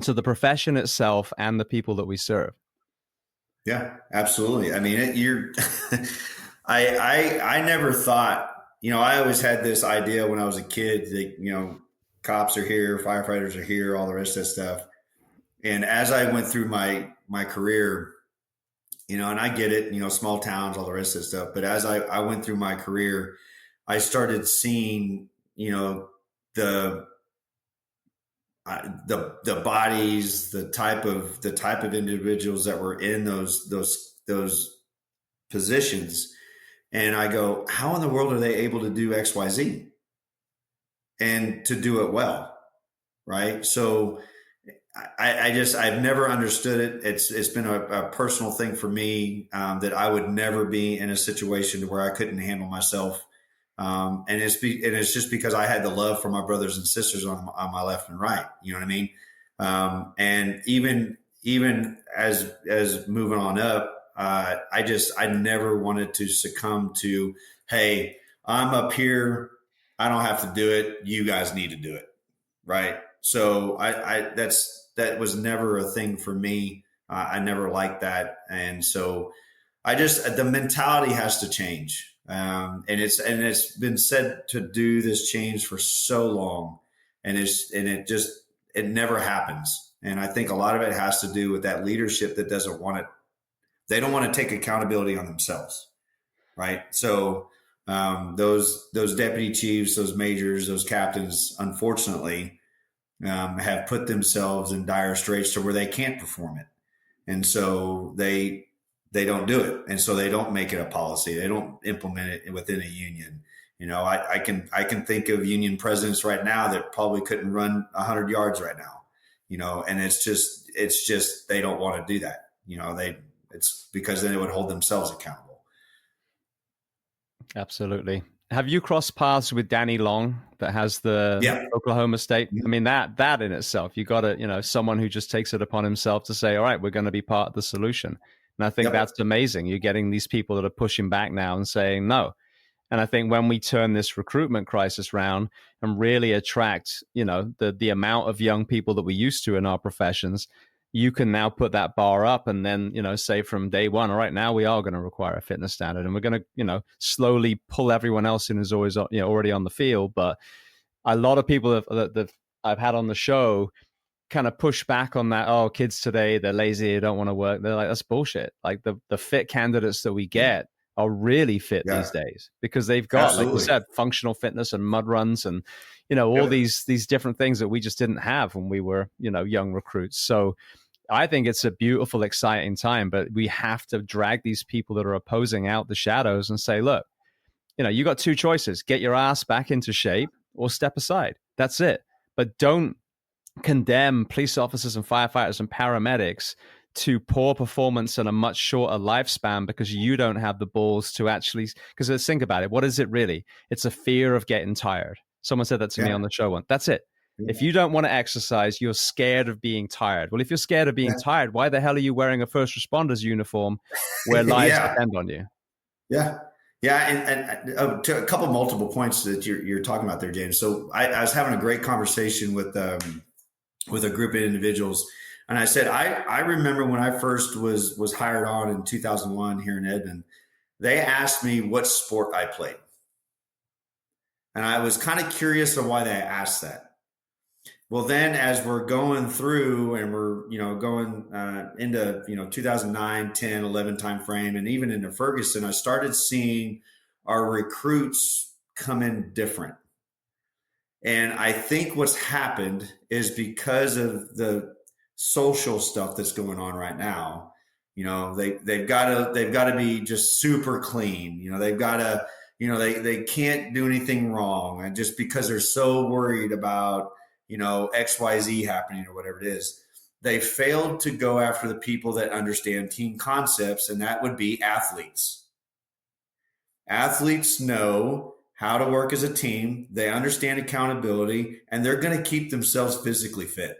S3: to the profession itself and the people that we serve.
S2: Yeah, absolutely. I mean, I never thought, I always had this idea when I was a kid that, cops are here, firefighters are here, all the rest of that stuff. And as I went through my career, and I get it, small towns, all the rest of that stuff. But as I went through my career, I started seeing, the bodies, the type of individuals that were in those positions. And I go, how in the world are they able to do X, Y, Z and to do it well? Right. So I've never understood it. It's been a personal thing for me, that I would never be in a situation where I couldn't handle myself. And it's just because I had the love for my brothers and sisters on my left and right. You know what I mean? And even as moving on up, I never wanted to succumb to, hey, I'm up here, I don't have to do it, you guys need to do it. Right. So that was never a thing for me. I never liked that. And so the mentality has to change. And it's been said to do this change for so long, and it never happens. And I think a lot of it has to do with that leadership that doesn't want it. They don't want to take accountability on themselves. Right. So, those deputy chiefs, those majors, those captains, unfortunately, have put themselves in dire straits to where they can't perform it. And so they don't do it. And so they don't make it a policy. They don't implement it within a union. I can think of union presidents right now that probably couldn't run 100 yards right now, and it's just, they don't want to do that. It's because then it would hold themselves accountable.
S3: Absolutely. Have you crossed paths with Danny Long that has the Oklahoma State? I mean, that in itself, you got to, someone who just takes it upon himself to say, all right, we're going to be part of the solution. And I think that's amazing. You're getting these people that are pushing back now and saying no. And I think when we turn this recruitment crisis round and really attract, the amount of young people that we used to in our professions, you can now put that bar up and then, say from day one, all right, now we are going to require a fitness standard, and we're going to, slowly pull everyone else in who's always, already on the field. But a lot of people that I've had on the show kind of push back on that. Oh, kids today, they're lazy, they don't want to work. They're like, that's bullshit. Like the fit candidates that we get are really fit these days because they've got, like you said, functional fitness and mud runs and, all these different things that we just didn't have when we were, young recruits. So I think it's a beautiful, exciting time, but we have to drag these people that are opposing out the shadows and say, look, you got two choices: get your ass back into shape or step aside. That's it. But don't condemn police officers and firefighters and paramedics to poor performance and a much shorter lifespan because you don't have the balls to actually, because let's think about it. What is it really? It's a fear of getting tired. Someone said that to me on the show once. That's it. If you don't want to exercise, you're scared of being tired. Well, if you're scared of being tired, why the hell are you wearing a first responder's uniform where lives depend on you?
S2: Yeah. Yeah. And to a couple multiple points that you're talking about there, James. So I was having a great conversation with a group of individuals. And I said, I remember when I first was hired on in 2001 here in Edmond, they asked me what sport I played. And I was kind of curious of why they asked that. Well, then as we're going through and we're, going into, 2009, 10, 11 timeframe, and even into Ferguson, I started seeing our recruits come in different. And I think what's happened is because of the social stuff that's going on right now, they've got to be just super clean. They've got to, they can't do anything wrong. And just because they're so worried about, XYZ happening or whatever it is, they failed to go after the people that understand team concepts. And that would be athletes. Athletes know how to work as a team. They understand accountability, and they're going to keep themselves physically fit.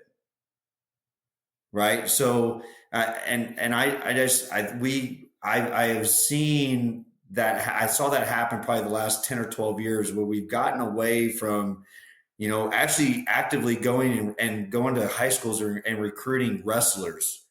S2: Right. So, I have seen that. I saw that happen probably the last 10 or 12 years where we've gotten away from, actually actively going and going to high schools and recruiting wrestlers,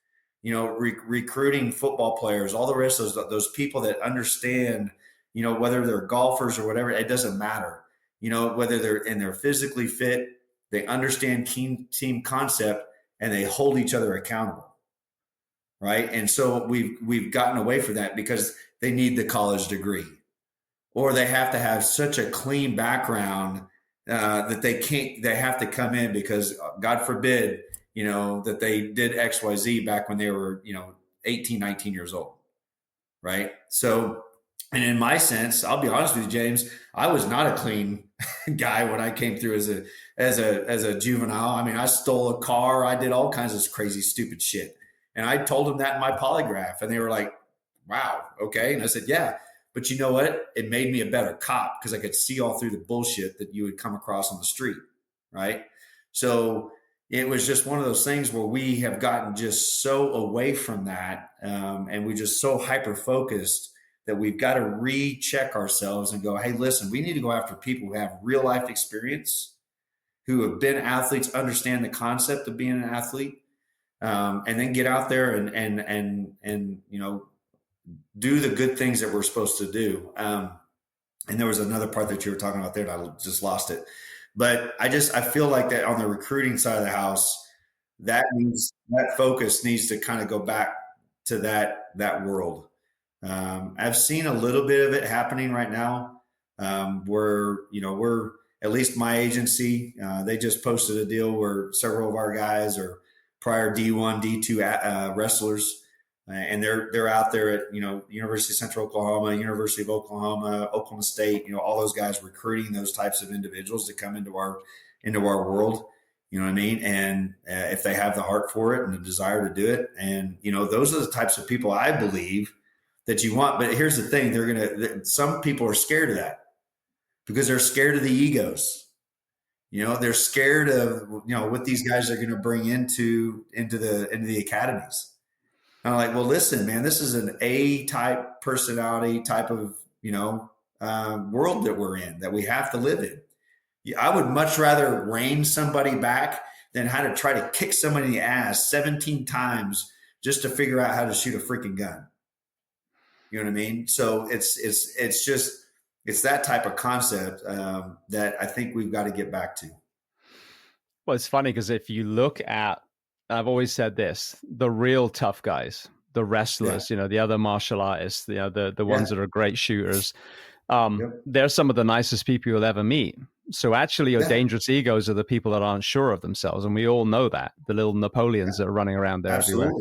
S2: recruiting football players, all the rest of those people that understand, whether they're golfers or whatever, it doesn't matter, whether they're physically fit, they understand team concept, and they hold each other accountable. Right. And so we've gotten away from that because they need the college degree, or they have to have such a clean background that they have to come in because God forbid, that they did XYZ back when they were, 18, 19 years old. Right. So, and in my sense, I'll be honest with you, James, I was not a clean guy when I came through as a juvenile. I mean, I stole a car. I did all kinds of crazy, stupid shit. And I told them that in my polygraph, and they were like, wow, okay. And I said, yeah, but you know what? It made me a better cop because I could see all through the bullshit that you would come across on the street. Right. So it was just one of those things where we have gotten just so away from that. And we're just so hyper-focused that we've got to recheck ourselves and go, hey, listen, we need to go after people who have real life experience, who have been athletes, understand the concept of being an athlete, and then get out there and do the good things that we're supposed to do. And there was another part that you were talking about there, and I just lost it. But I feel like that on the recruiting side of the house, that focus needs to kind of go back to that world. I've seen a little bit of it happening right now, where, we're, at least my agency, they just posted a deal where several of our guys are prior D1, D2 wrestlers, and they're out there at, University of Central Oklahoma, University of Oklahoma, Oklahoma State, all those guys recruiting those types of individuals to come into our world. You know what I mean? And if they have the heart for it and the desire to do it, and, those are the types of people I believe that you want. But here's the thing. Some people are scared of that because they're scared of the egos. They're scared of, what these guys are going to bring into the academies. And I'm like, well, listen, man, this is an A-type personality type of, world that we're in, that we have to live in. I would much rather rein somebody back than how to try to kick somebody in the ass 17 times just to figure out how to shoot a freaking gun. You know what I mean? So it's that type of concept that I think we've got to get back to.
S3: Well, it's funny because if you look at, I've always said this, the real tough guys, the wrestlers, the other martial artists, the ones that are great shooters, they're some of the nicest people you'll ever meet. So actually your dangerous egos are the people that aren't sure of themselves. And we all know that, the little Napoleons that are running around there everywhere.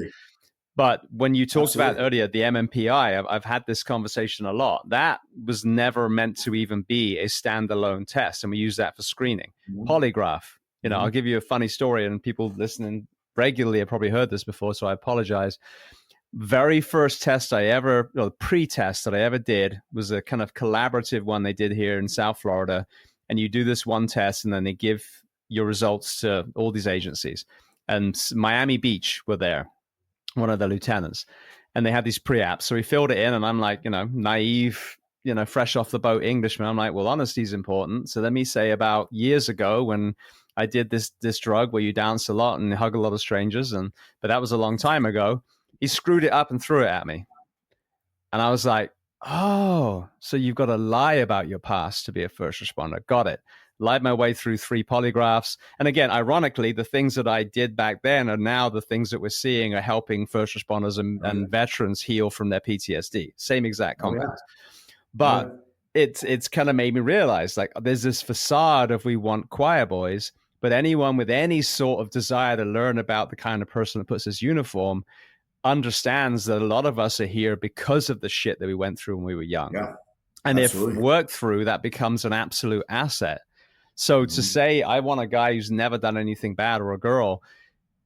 S3: But when you talked about earlier, the MMPI, I've had this conversation a lot. That was never meant to even be a standalone test. And we use that for screening. Polygraph, I'll give you a funny story, and people listening regularly have probably heard this before, so I apologize. Very first test pre-test that I ever did was a kind of collaborative one they did here in South Florida. And you do this one test, and then they give your results to all these agencies. And Miami Beach were there, one of the lieutenants, and they had these pre-apps. So he filled it in, and I'm like, naive, fresh off the boat Englishman. I'm like, well, honesty is important. So let me say, about years ago when I did this drug where you dance a lot and hug a lot of strangers, but that was a long time ago. He screwed it up and threw it at me. And I was like, oh, so you've got to lie about your past to be a first responder. Got it. Lied my way through 3 polygraphs. And again, ironically, the things that I did back then are now the things that we're seeing are helping first responders and veterans heal from their PTSD. Same exact compounds. But it's kind of made me realize, like, there's this facade of we want choir boys, but anyone with any sort of desire to learn about the kind of person that puts this uniform understands that a lot of us are here because of the shit that we went through when we were young.
S2: Yeah,
S3: and
S2: absolutely.
S3: If worked through, that becomes an absolute asset. So to say I want a guy who's never done anything bad, or a girl,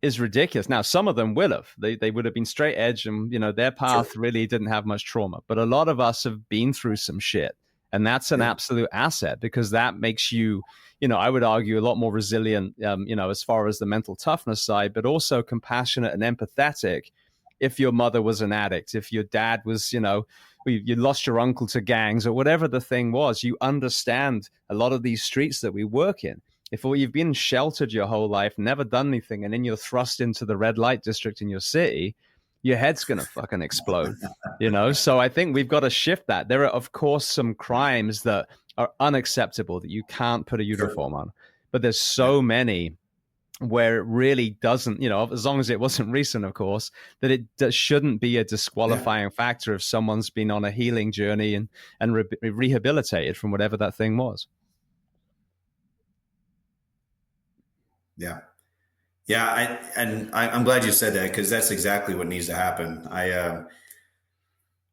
S3: is ridiculous. Now, some of them will have. They would have been straight edge, and their path really didn't have much trauma. But a lot of us have been through some shit. And that's an absolute asset, because that makes you, I would argue, a lot more resilient, as far as the mental toughness side, but also compassionate and empathetic. If your mother was an addict, if your dad was, you lost your uncle to gangs, or whatever the thing was, you understand a lot of these streets that we work in. If you've been sheltered your whole life, never done anything, and then you're thrust into the red light district in your city, your head's going to fucking explode, So I think we've got to shift that. There are, of course, some crimes that are unacceptable that you can't put a uniform on, but there's so many where it really doesn't, as long as it wasn't recent, of course, that it shouldn't be a disqualifying factor if someone's been on a healing journey and rehabilitated from whatever that thing was.
S2: Yeah. Yeah. I'm glad you said that, because that's exactly what needs to happen. I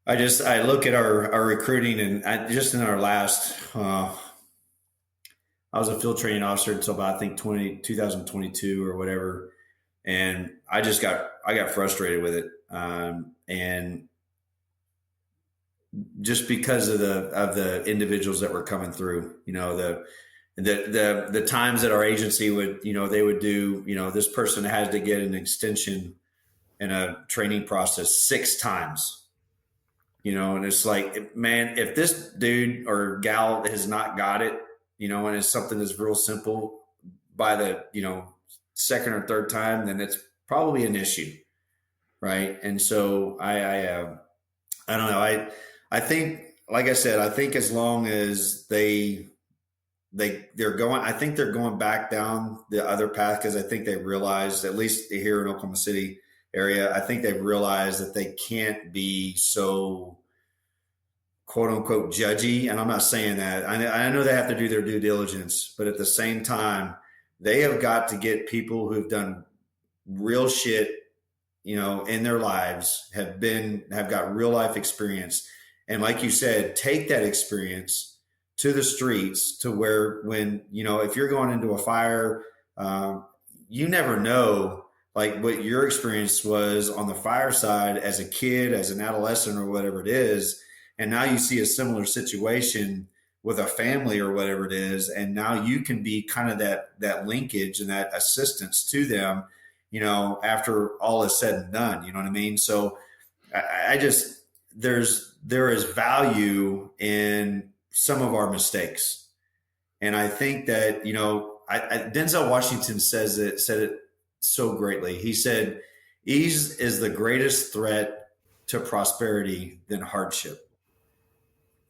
S2: look at our recruiting, and just in our last, I was a field training officer until about, I think, 2022 or whatever. And I got frustrated with it. And just because of the individuals that were coming through, the times that our agency would, they would do, this person had to get an extension in a training process 6 times, and it's like, man, if this dude or gal has not got it, and it's something that's real simple, by the, second or third time, then it's probably an issue. Right. And so I don't know. I think, like I said, I think as long as they're going, I think they're going back down the other path, because I think they realized, at least here in Oklahoma City area, I think they've realized that they can't be so quote unquote judgy. And I'm not saying that. I know they have to do their due diligence, but at the same time, they have got to get people who've done real shit, in their lives, have got real life experience. And like you said, take that experience to the streets, to where when, if you're going into a fire, you never know, like, what your experience was on the fire side as a kid, as an adolescent, or whatever it is. And now you see a similar situation with a family or whatever it is. And now you can be kind of that linkage and that assistance to them, after all is said and done, you know what I mean? So there is value in some of our mistakes. And I think that, Denzel Washington said it so greatly. He said, ease is the greatest threat to prosperity than hardship.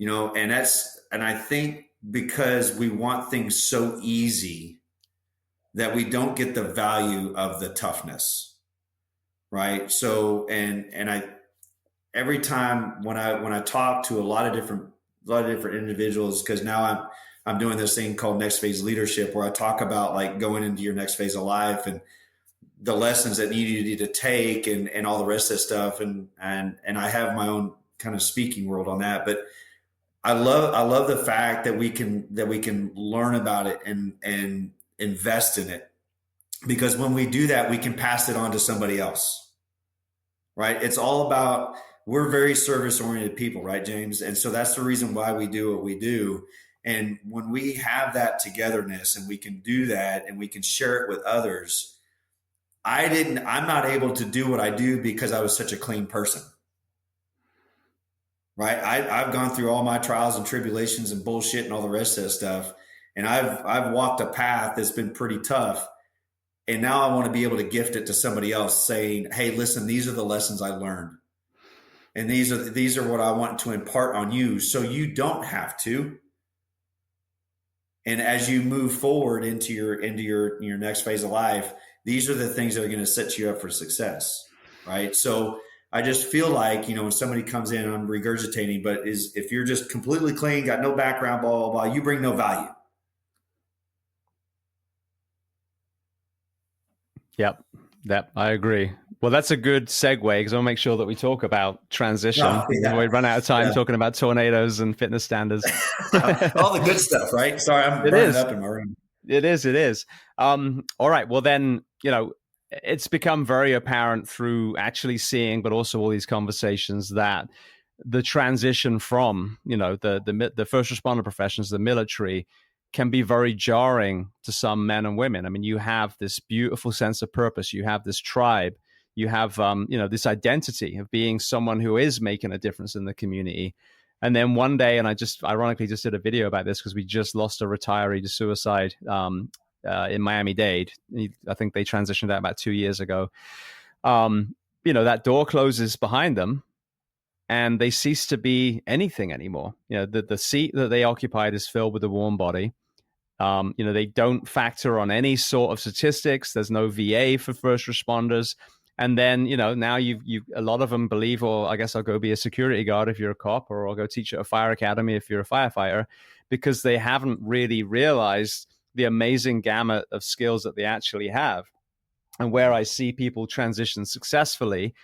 S2: And I think because we want things so easy that we don't get the value of the toughness. Right. So, every time when I talk to a lot of different individuals, because now I'm doing this thing called Next Phase Leadership, where I talk about, like, going into your next phase of life and the lessons that you need to take and all the rest of that stuff. And I have my own kind of speaking world on that, but I love the fact that we can learn about it and invest in it, because when we do that, we can pass it on to somebody else. Right. It's all about, we're very service oriented people, right, James? And so that's the reason why we do what we do, And when we have that togetherness and we can do that and we can share it with others, I'm not able to do what I do because I was such a clean person. Right. I've gone through all my trials and tribulations and bullshit and all the rest of that stuff. And I've walked a path that's been pretty tough. And now I want to be able to gift it to somebody else saying, hey, listen, these are the lessons I learned. And these are what I want to impart on you so you don't have to. And as you move forward into your next phase of life, these are the things that are going to set you up for success. Right. So I just feel like, when somebody comes in, I'm regurgitating, but if you're just completely clean, got no background, blah, blah, blah, you bring no value.
S3: Yep, I agree. Well, that's a good segue because I'll make sure that we talk about transition.
S2: Oh, yeah.
S3: We run out of time talking about tornadoes and fitness standards.
S2: All the good stuff, right? Sorry, I'm burning up in my room.
S3: It is. All right. Well, then, it's become very apparent through actually seeing, but also all these conversations, that the transition from, the first responder professions, the military, can be very jarring to some men and women. I mean, you have this beautiful sense of purpose. You have this tribe. You have, this identity of being someone who is making a difference in the community. And then one day, and I just ironically just did a video about this because we just lost a retiree to suicide in Miami-Dade. I think they transitioned out about 2 years ago. That door closes behind them and they cease to be anything anymore. The seat that they occupied is filled with a warm body. They don't factor on any sort of statistics. There's no VA for first responders. And then, now you a lot of them believe, well, I guess I'll go be a security guard if you're a cop, or I'll go teach at a fire academy if you're a firefighter, because they haven't really realized the amazing gamut of skills that they actually have. And where I see people transition successfully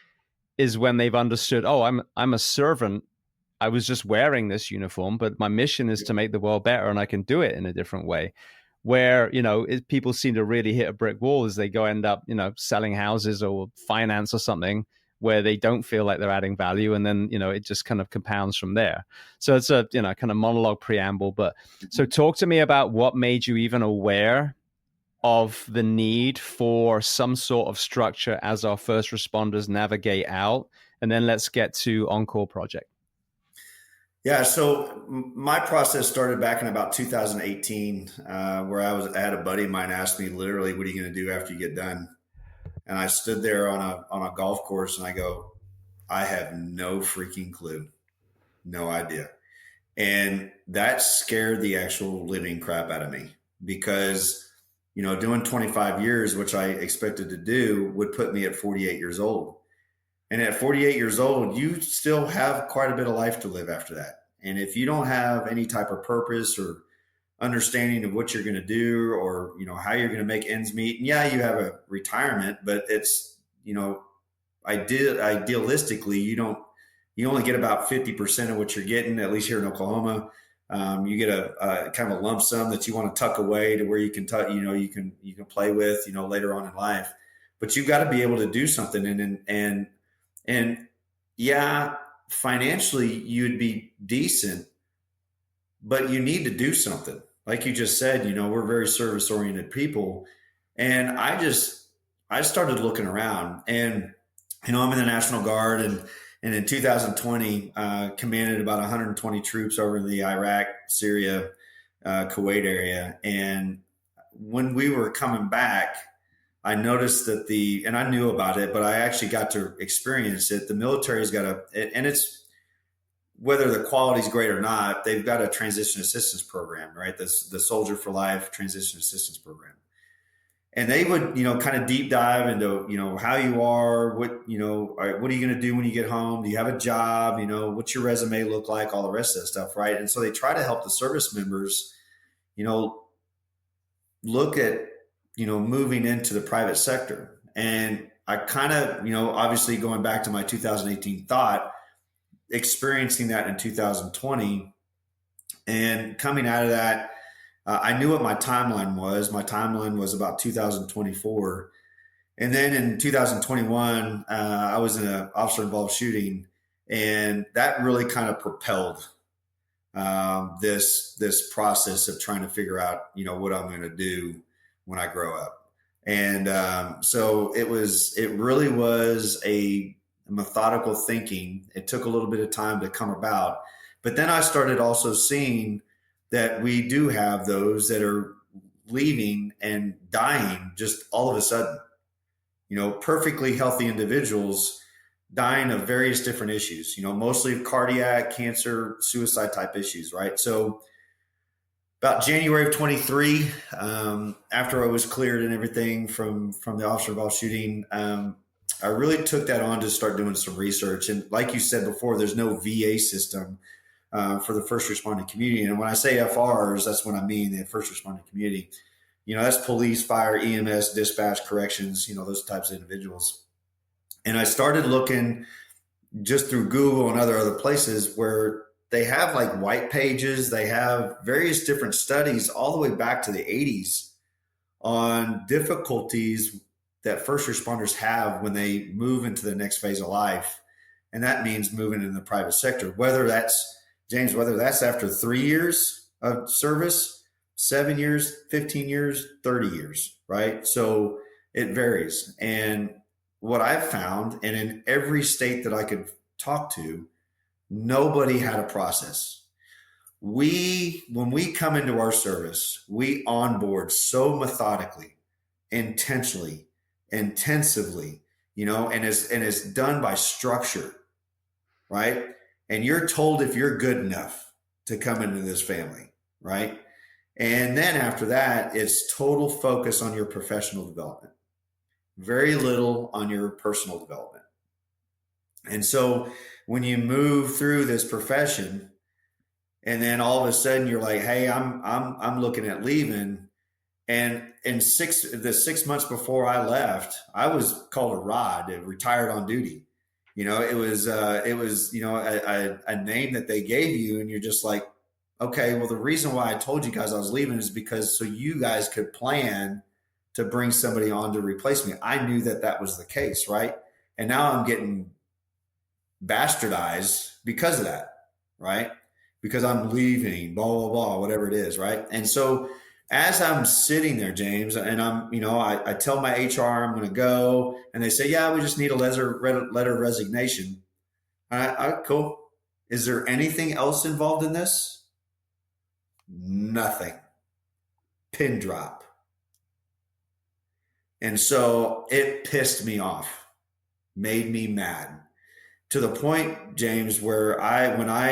S3: is when they've understood, oh, I'm a servant. I was just wearing this uniform, but my mission is to make the world better, and I can do it in a different way. Where, people seem to really hit a brick wall as they end up, selling houses or finance or something where they don't feel like they're adding value. And then, it just kind of compounds from there. So it's a, kind of monologue preamble. But so talk to me about what made you even aware of the need for some sort of structure as our first responders navigate out. And then let's get to On-Call Project.
S2: Yeah, so my process started back in about 2018, where I had a buddy of mine ask me literally, what are you going to do after you get done? And I stood there on a golf course and I go, I have no freaking clue. No idea. And that scared the actual living crap out of me because, doing 25 years, which I expected to do, would put me at 48 years old. And at 48 years old, you still have quite a bit of life to live after that. And if you don't have any type of purpose or understanding of what you're going to do or, how you're going to make ends meet, and yeah, you have a retirement, but it's, idealistically, you only get about 50% of what you're getting, at least here in Oklahoma. You get a kind of a lump sum that you want to tuck away to where you can you can play with, later on in life, but you've got to be able to do something. And yeah, financially you'd be decent, but you need to do something. Like you just said, we're very service oriented people. And I started looking around and, I'm in the National Guard and in 2020, commanded about 120 troops over in the Iraq, Syria, Kuwait area. And when we were coming back, I noticed that and I knew about it, but I actually got to experience it. The military's got and it's, whether the quality's great or not, they've got a transition assistance program, right? The Soldier for Life transition assistance program. And they would, kind of deep dive into, how you are, what are you going to do when you get home? Do you have a job? What's your resume look like? All the rest of that stuff, right? And so they try to help the service members, look at, moving into the private sector. And I kind of, obviously going back to my 2018 thought, experiencing that in 2020 and coming out of that, I knew what my timeline was. My timeline was about 2024. And then in 2021, I was in an officer involved shooting, and that really kind of propelled this process of trying to figure out, what I'm going to do when I grow up. And so it really was a methodical thinking. It took a little bit of time to come about. But then I started also seeing that we do have those that are leaving and dying just all of a sudden, perfectly healthy individuals dying of various different issues, mostly cardiac, cancer, suicide type issues, right? So about January of 23, after I was cleared and everything from the officer involved shooting, I really took that on to start doing some research. And like you said before, there's no VA system for the first responding community. And when I say FRs, that's what I mean, the first responding community. That's police, fire, EMS, dispatch, corrections, those types of individuals. And I started looking just through Google and other places where they have like white pages. They have various different studies all the way back to the 80s on difficulties that first responders have when they move into the next phase of life. And that means moving in the private sector, whether that's after 3 years of service, 7 years, 15 years, 30 years, right? So it varies. And what I've found, and in every state that I could talk to, nobody had a process. When we come into our service, we onboard so methodically, intentionally, intensively, and it's done by structure, right? And you're told if you're good enough to come into this family, right? And then after that, it's total focus on your professional development. Very little on your personal development. And so when you move through this profession and then all of a sudden you're like, hey, I'm looking at leaving. And in the 6 months before I left, I was called a ROD, retired on duty. It was a name that they gave you, and you're just like, okay, well, the reason why I told you guys I was leaving is because so you guys could plan to bring somebody on to replace me. I knew that was the case, right? And now I'm getting bastardized because of that, right? Because I'm leaving, blah, blah, blah, whatever it is, right? And so as I'm sitting there, James, and I tell my HR I'm going to go, and they say, yeah, we just need a letter of resignation. All right, cool. Is there anything else involved in this? Nothing. Pin drop. And so it pissed me off, made me mad, to the point, James, where when I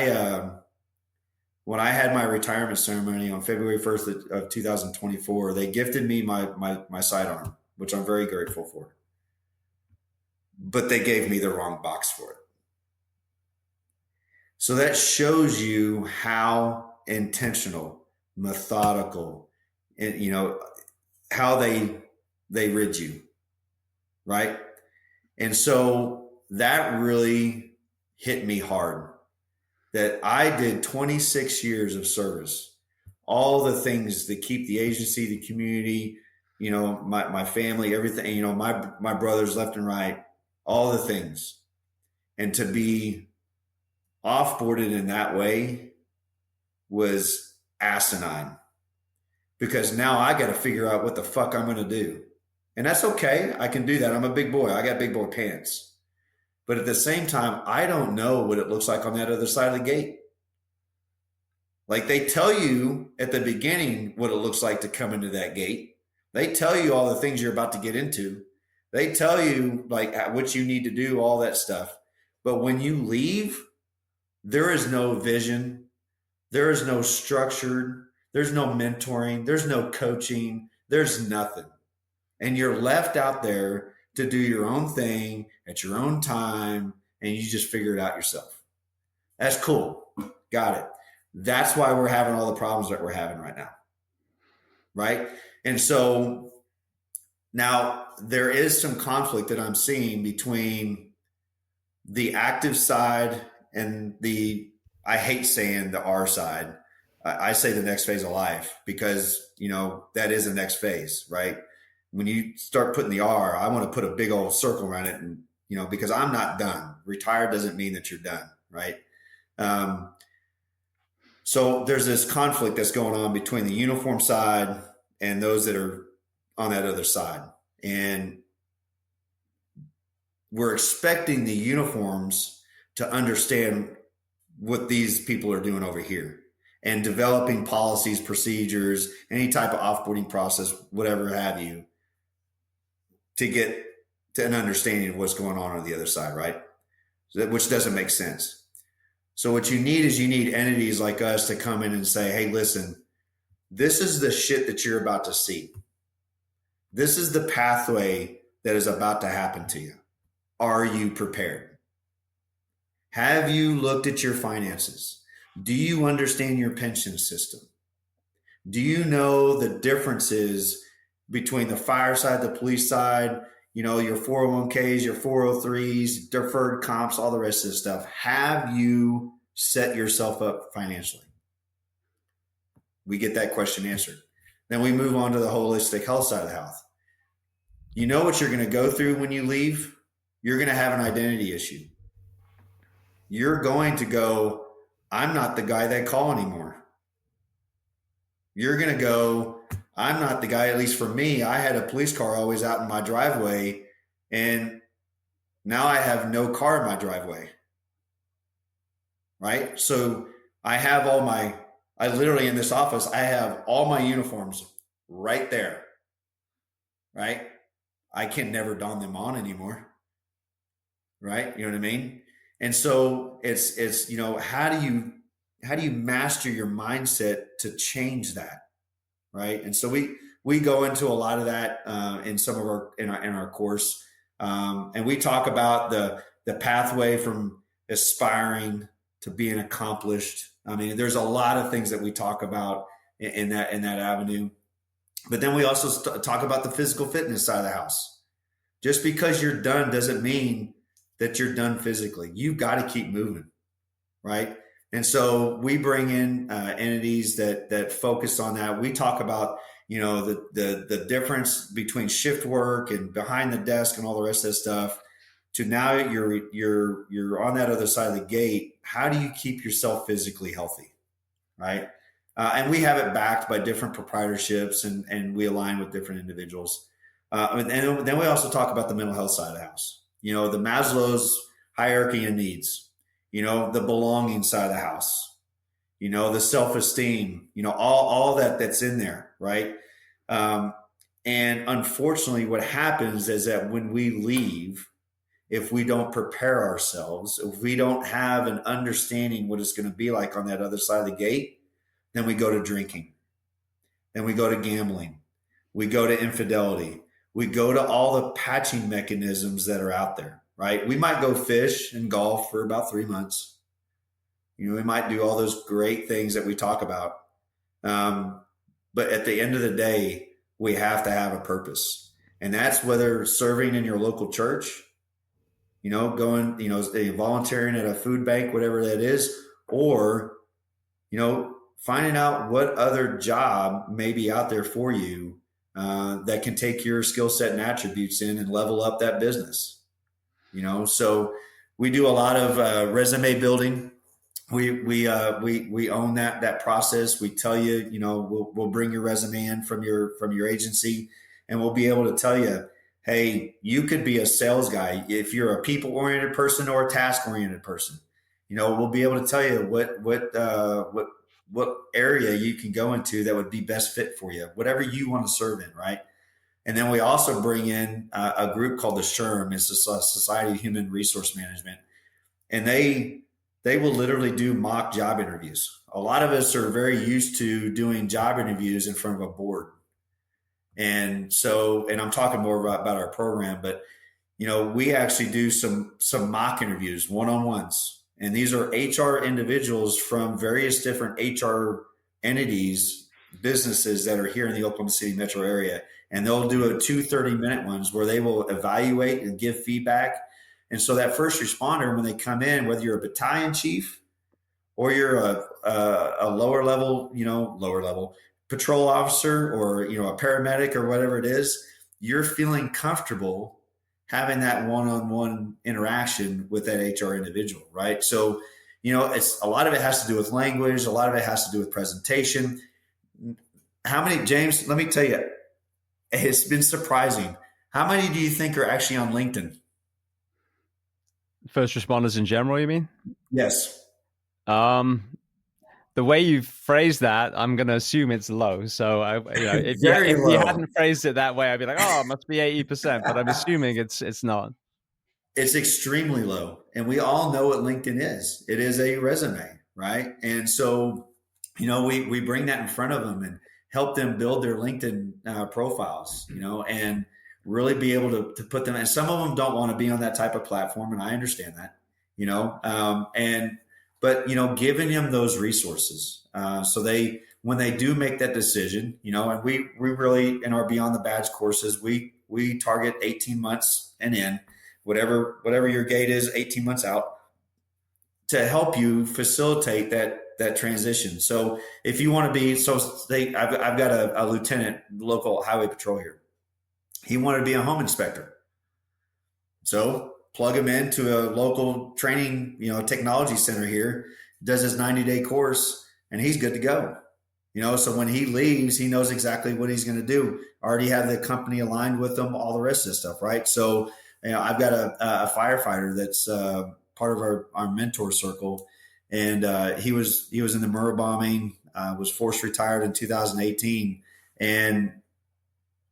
S2: had my retirement ceremony on February 1st of 2024, they gifted me my sidearm, which I'm very grateful for. But they gave me the wrong box for it. So that shows you how intentional, methodical, and how they rid you, right? And so that really hit me hard, that I did 26 years of service, all the things that keep the agency, the community, my family, everything, my brothers left and right, all the things. And to be offboarded in that way was asinine, because now I got to figure out what the fuck I'm going to do. And that's okay. I can do that. I'm a big boy. I got big boy pants. But at the same time, I don't know what it looks like on that other side of the gate. Like, they tell you at the beginning what it looks like to come into that gate. They tell you all the things you're about to get into. They tell you like what you need to do, all that stuff. But when you leave, there is no vision. There is no structured. There's no mentoring. There's no coaching. There's nothing. And you're left out there to do your own thing at your own time, and you just figure it out yourself. That's cool. Got it. That's why we're having all the problems that we're having right now. Right? And so now there is some conflict that I'm seeing between the active side and I hate saying the R side. I say the next phase of life, because, that is the next phase, right? When you start putting the R, I want to put a big old circle around it, and, because I'm not done. Retired doesn't mean that you're done, right? So there's this conflict that's going on between the uniform side and those that are on that other side. And we're expecting the uniforms to understand what these people are doing over here and developing policies, procedures, any type of offboarding process, whatever have you, to get to an understanding of what's going on the other side, right? Which doesn't make sense. So what you need is entities like us to come in and say, hey, listen, this is the shit that you're about to see. This is the pathway that is about to happen to you. Are you prepared? Have you looked at your finances? Do you understand your pension system? Do you know the differences between the fire side, the police side, your 401ks, your 403s, deferred comps, all the rest of this stuff? Have you set yourself up financially? We get that question answered. Then we move on to the holistic health side of the house. You know what you're going to go through when you leave? You're going to have an identity issue. You're going to go, I'm not the guy they call anymore. You're going to go, I'm not the guy, at least for me, I had a police car always out in my driveway, and now I have no car in my driveway. Right? So I have I literally in this office, I have all my uniforms right there. Right? I can never don them on anymore. Right? You know what I mean? And so it's how do you master your mindset to change that? Right? And so we go into a lot of that in some of our course, and we talk about the pathway from aspiring to being accomplished. I mean, there's a lot of things that we talk about in that avenue, but then we also talk about the physical fitness side of the house. Just because you're done doesn't mean that you're done physically. You've got to keep moving, right? And so we bring in entities that focus on that. We talk about, the difference between shift work and behind the desk and all the rest of that stuff, to now you're on that other side of the gate. How do you keep yourself physically healthy, right? And we have it backed by different proprietorships, and we align with different individuals. And then we also talk about the mental health side of the house. The Maslow's hierarchy of needs, the belonging side of the house, the self-esteem, all that's in there. Right. And unfortunately what happens is that when we leave, if we don't prepare ourselves, if we don't have an understanding what it's going to be like on that other side of the gate, then we go to drinking, then we go to gambling, we go to infidelity, we go to all the patching mechanisms that are out there, right? We might go fish and golf for about 3 months. We might do all those great things that we talk about. But at the end of the day, we have to have a purpose. And that's whether serving in your local church, going, volunteering at a food bank, whatever that is, or, finding out what other job may be out there for you that can take your skill set and attributes in and level up that business. So we do a lot of resume building. We own that process. We tell you, we'll bring your resume in from your agency, and we'll be able to tell you, hey, you could be a sales guy if you're a people-oriented person or a task-oriented person. We'll be able to tell you what area you can go into that would be best fit for you, whatever you want to serve in, right? And then we also bring in a group called the SHRM. It's the Society of Human Resource Management, and they will literally do mock job interviews. A lot of us are very used to doing job interviews in front of a board. And I'm talking more about our program, but, we actually do some mock interviews, one-on-ones. And these are HR individuals from various different HR entities, businesses that are here in the Oklahoma City metro area. And they'll do 2 30-minute ones where they will evaluate and give feedback. And so that first responder, when they come in, whether you're a battalion chief or you're a lower level patrol officer or, a paramedic or whatever it is, you're feeling comfortable having that one-on-one interaction with that HR individual, right? So it's a lot of it has to do with language. A lot of it has to do with presentation. How many, James, let me tell you, it's been surprising. How many do you think are actually on LinkedIn?
S3: First responders in general, you mean?
S2: Yes.
S3: The way you phrased that, I'm going to assume it's low. So, if
S2: low.
S3: you hadn't phrased it that way, I'd be like, oh, it must be 80%. But I'm assuming it's not.
S2: It's extremely low. And we all know what LinkedIn is. It is a resume, right? And so, we bring that in front of them and help them build their LinkedIn profiles, and really be able to put them. And some of them don't want to be on that type of platform. And I understand that, but giving them those resources, so when they do make that decision, and we really, in our Beyond the Badge courses, we target 18 months and in whatever your gate is, 18 months out, to help you facilitate that transition. So if you want to be, I've got a lieutenant, local highway patrol here. He wanted to be a home inspector. So plug him into a local training, technology center here, does his 90-day course, and he's good to go. So when he leaves, he knows exactly what he's going to do. Already have the company aligned with them, all the rest of the stuff, right? So, I've got a firefighter that's part of our mentor circle, and he was in the Murrah bombing, was forced retired in 2018, and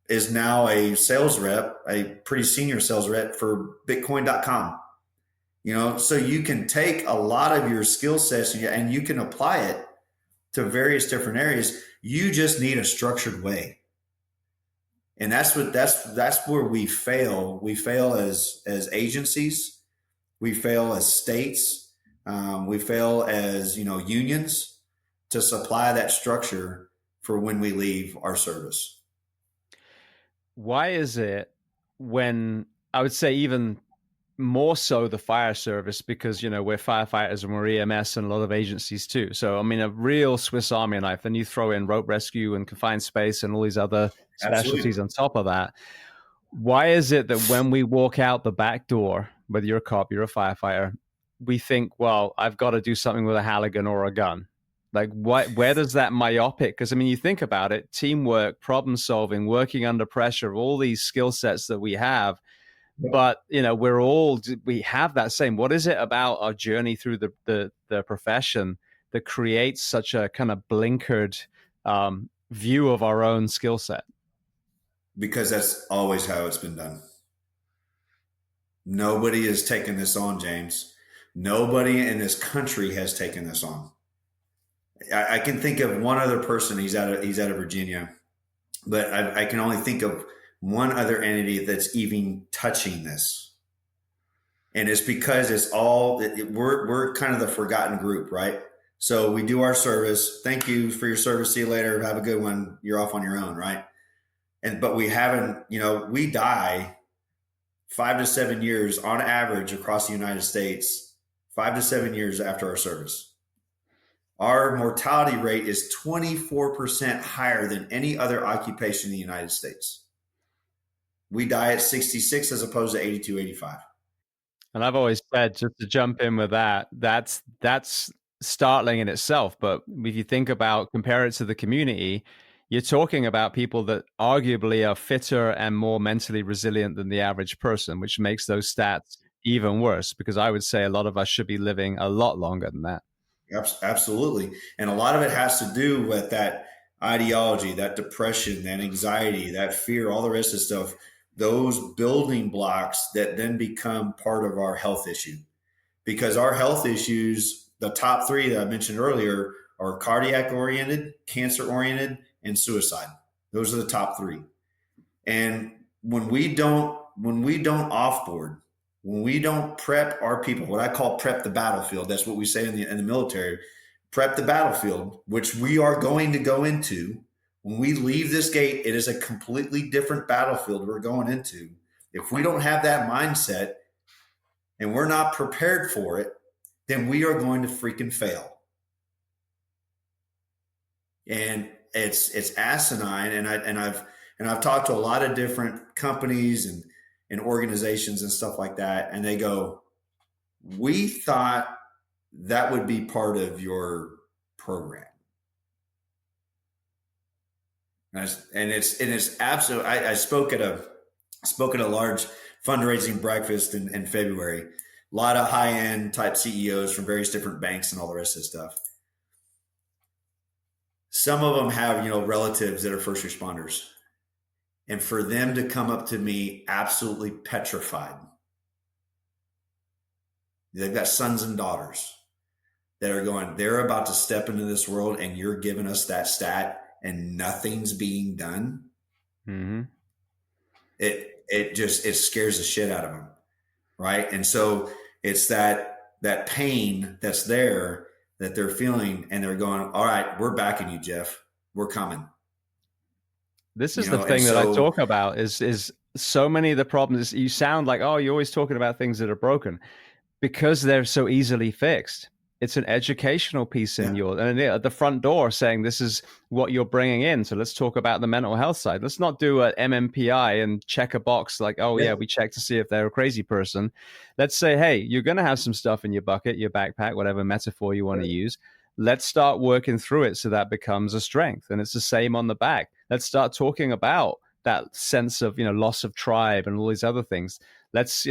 S2: is now a sales rep, a pretty senior sales rep for Bitcoin.com. So you can take a lot of your skill sets and you can apply it to various different areas. You just need a structured way. And that's where we fail. We fail as agencies. We fail as states. We fail as, unions to supply that structure for when we leave our service.
S3: Why is it when, I would say even more so the fire service, because, we're firefighters and we're EMS and a lot of agencies too. So, a real Swiss Army knife, then you throw in rope rescue and confined space and all these other specialties on top of that. Why is it that when we walk out the back door, whether you're a cop, you're a firefighter, we think, well, I've got to do something with a Halligan or a gun? Like, where does that myopic? Because, you think about it, teamwork, problem solving, working under pressure, all these skill sets that we have. But, we have that same, what is it about our journey through the profession that creates such a kind of blinkered view of our own skill set?
S2: Because that's always how it's been done. Nobody has taken this on, James. Nobody in this country has taken this on. I can think of one other person. He's out of Virginia, but I can only think of one other entity that's even touching this. And it's because we're kind of the forgotten group, right? So we do our service. Thank you for your service. See you later. Have a good one. You're off on your own, right? But we haven't, we die 5 to 7 years on average across the United States, 5 to 7 years after our service. Our mortality rate is 24% higher than any other occupation in the United States. We die at 66 as opposed to 82, 85.
S3: And I've always said, just to jump in with that's startling in itself. But if you think about, compare it to the community, you're talking about people that arguably are fitter and more mentally resilient than the average person, which makes those stats even worse, because I would say a lot of us should be living a lot longer than that.
S2: Absolutely. And a lot of it has to do with that ideology, that depression, that anxiety, that fear, all the rest of the stuff, those building blocks that then become part of our health issue. Because our health issues, the top three that I mentioned earlier, are cardiac oriented, cancer oriented, and suicide. Those are the top three. And when we don't offboard, when we don't prep our people, what I call prep the battlefield, that's what we say in the military, prep the battlefield, which we are going to go into. When we leave this gate, it is a completely different battlefield we're going into. If we don't have that mindset and we're not prepared for it, then we are going to freaking fail. And it's asinine. And I've talked to a lot of different companies and organizations and stuff like that. And they go, we thought that would be part of your program. And it's absolutely. I spoke at a large fundraising breakfast in February. A lot of high end type CEOs from various different banks and all the rest of the stuff. Some of them have relatives that are first responders, and for them to come up to me absolutely petrified. They've got sons and daughters that are going. They're about to step into this world, and you're giving us that stat. And nothing's being done.
S3: Mm-hmm.
S2: It scares the shit out of them, right? And so it's that pain that's there that they're feeling, and they're going, all right, we're backing you, Jeff. We're coming.
S3: This is the thing that I talk about is so many of the problems. You sound like, oh, you're always talking about things that are broken because they're so easily fixed. It's an educational piece in and at the front door saying this is what you're bringing in. So let's talk about the mental health side. Let's not do an MMPI and check a box like, oh yeah, we check to see if they're a crazy person. Let's say, hey, you're going to have some stuff in your bucket, your backpack, whatever metaphor you want to use. Let's start working through it so that becomes a strength. And it's the same on the back. Let's start talking about that sense of, loss of tribe and all these other things. Let's,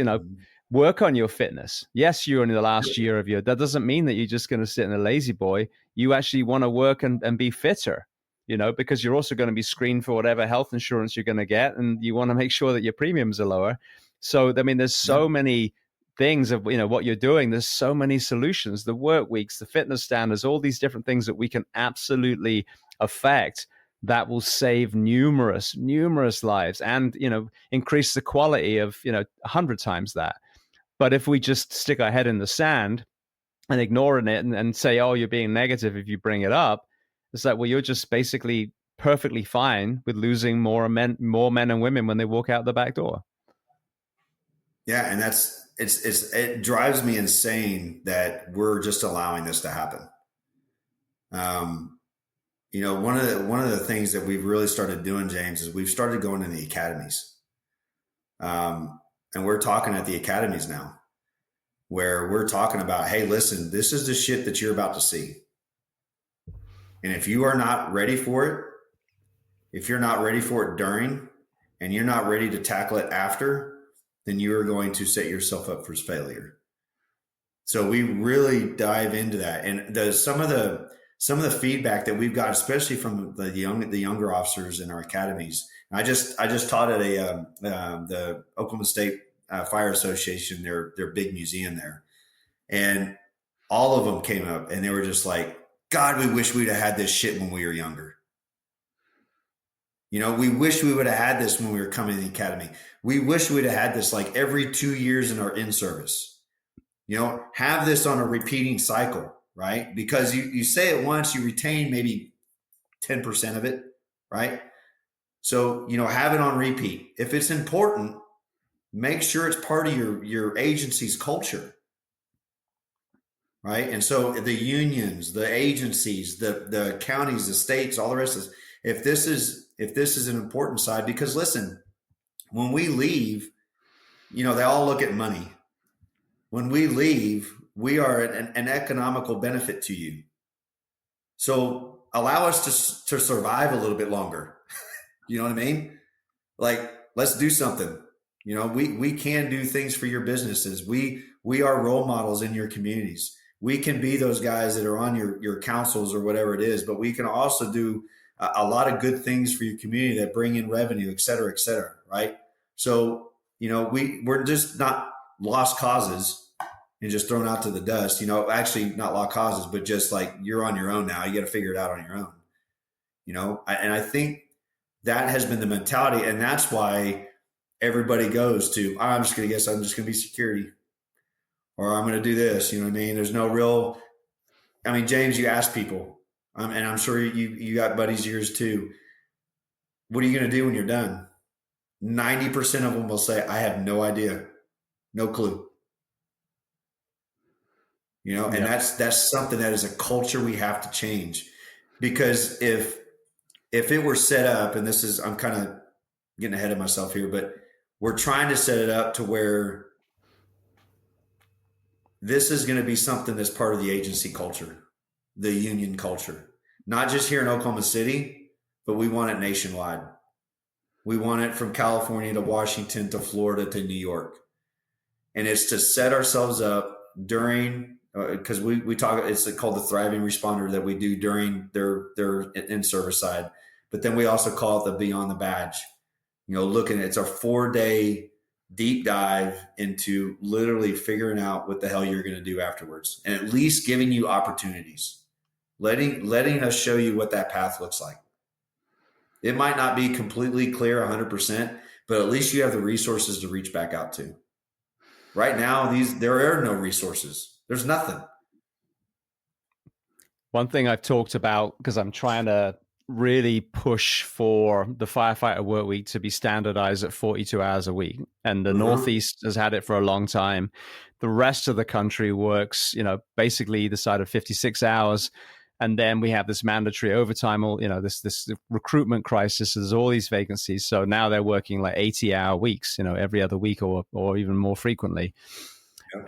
S3: work on your fitness. Yes, you're in the last year of that doesn't mean that you're just going to sit in a lazy boy. You actually want to work and be fitter, because you're also going to be screened for whatever health insurance you're going to get. And you want to make sure that your premiums are lower. So, I mean, there's so many things of, what you're doing. There's so many solutions, the work weeks, the fitness standards, all these different things that we can absolutely affect that will save numerous lives and, increase the quality of, 100 times that. But if we just stick our head in the sand and ignoring it and say, oh, you're being negative if you bring it up, it's like, well, you're just basically perfectly fine with losing more men and women when they walk out the back door.
S2: Yeah. And it drives me insane that we're just allowing this to happen. One of the things that we've really started doing, James, is we've started going to the academies. And we're talking at the academies now where we're talking about, hey, listen, this is the shit that you're about to see. And if you are not ready for it, if you're not ready for it during, and you're not ready to tackle it after, then you are going to set yourself up for failure. So we really dive into that. And some of the feedback that we've got, especially from the younger officers in our academies. I just taught at the Oklahoma State Fire Association, their big museum there, and all of them came up and they were just like, God, we wish we'd have had this shit when we were younger. We wish we would have had this when we were coming to the academy. We wish we'd have had this like every 2 years in our in-service. Have this on a repeating cycle, right? Because you say it once, you retain maybe 10% of it, right? So, have it on repeat. If it's important, make sure it's part of your agency's culture, right? And so the unions, the agencies, the counties, the states, all the rest of this, if this is an important side, because listen, when we leave, they all look at money. When we leave, we are an economical benefit to you. So allow us to survive a little bit longer. You know what I mean? Like, let's do something. We can do things for your businesses. We are role models in your communities. We can be those guys that are on your councils or whatever it is, but we can also do a lot of good things for your community that bring in revenue, et cetera, right? So, we're just not lost causes and just thrown out to the dust, actually not lost causes, but just like you're on your own now. You got to figure it out on your own, and I think that has been the mentality. And that's why everybody goes to, I'm just going to be security, or I'm going to do this. You know what I mean? There's no real, James, you ask people, and I'm sure you got buddies of yours too. What are you going to do when you're done? 90% of them will say, I have no idea, no clue. And that's something that is a culture we have to change, because if it were set up, and I'm kind of getting ahead of myself here, but we're trying to set it up to where this is going to be something that's part of the agency culture, the union culture, not just here in Oklahoma City, but we want it nationwide. We want it from California to Washington to Florida to New York. And it's to set ourselves up during, because we talk, it's called the thriving responder that we do during their in-service side. But then we also call it the beyond the badge. Looking, it's a 4-day deep dive into literally figuring out what the hell you're going to do afterwards, and at least giving you opportunities, letting us show you what that path looks like. It might not be completely clear 100%, but at least you have the resources to reach back out to. Right now, there are no resources. There's nothing.
S3: One thing I've talked about, because I'm trying to really push for the firefighter work week to be standardized at 42 hours a week. And the Northeast has had it for a long time. The rest of the country works, basically either side of 56 hours. And then we have this mandatory overtime, this recruitment crisis. There's all these vacancies. So now they're working like 80-hour weeks, every other week or even more frequently.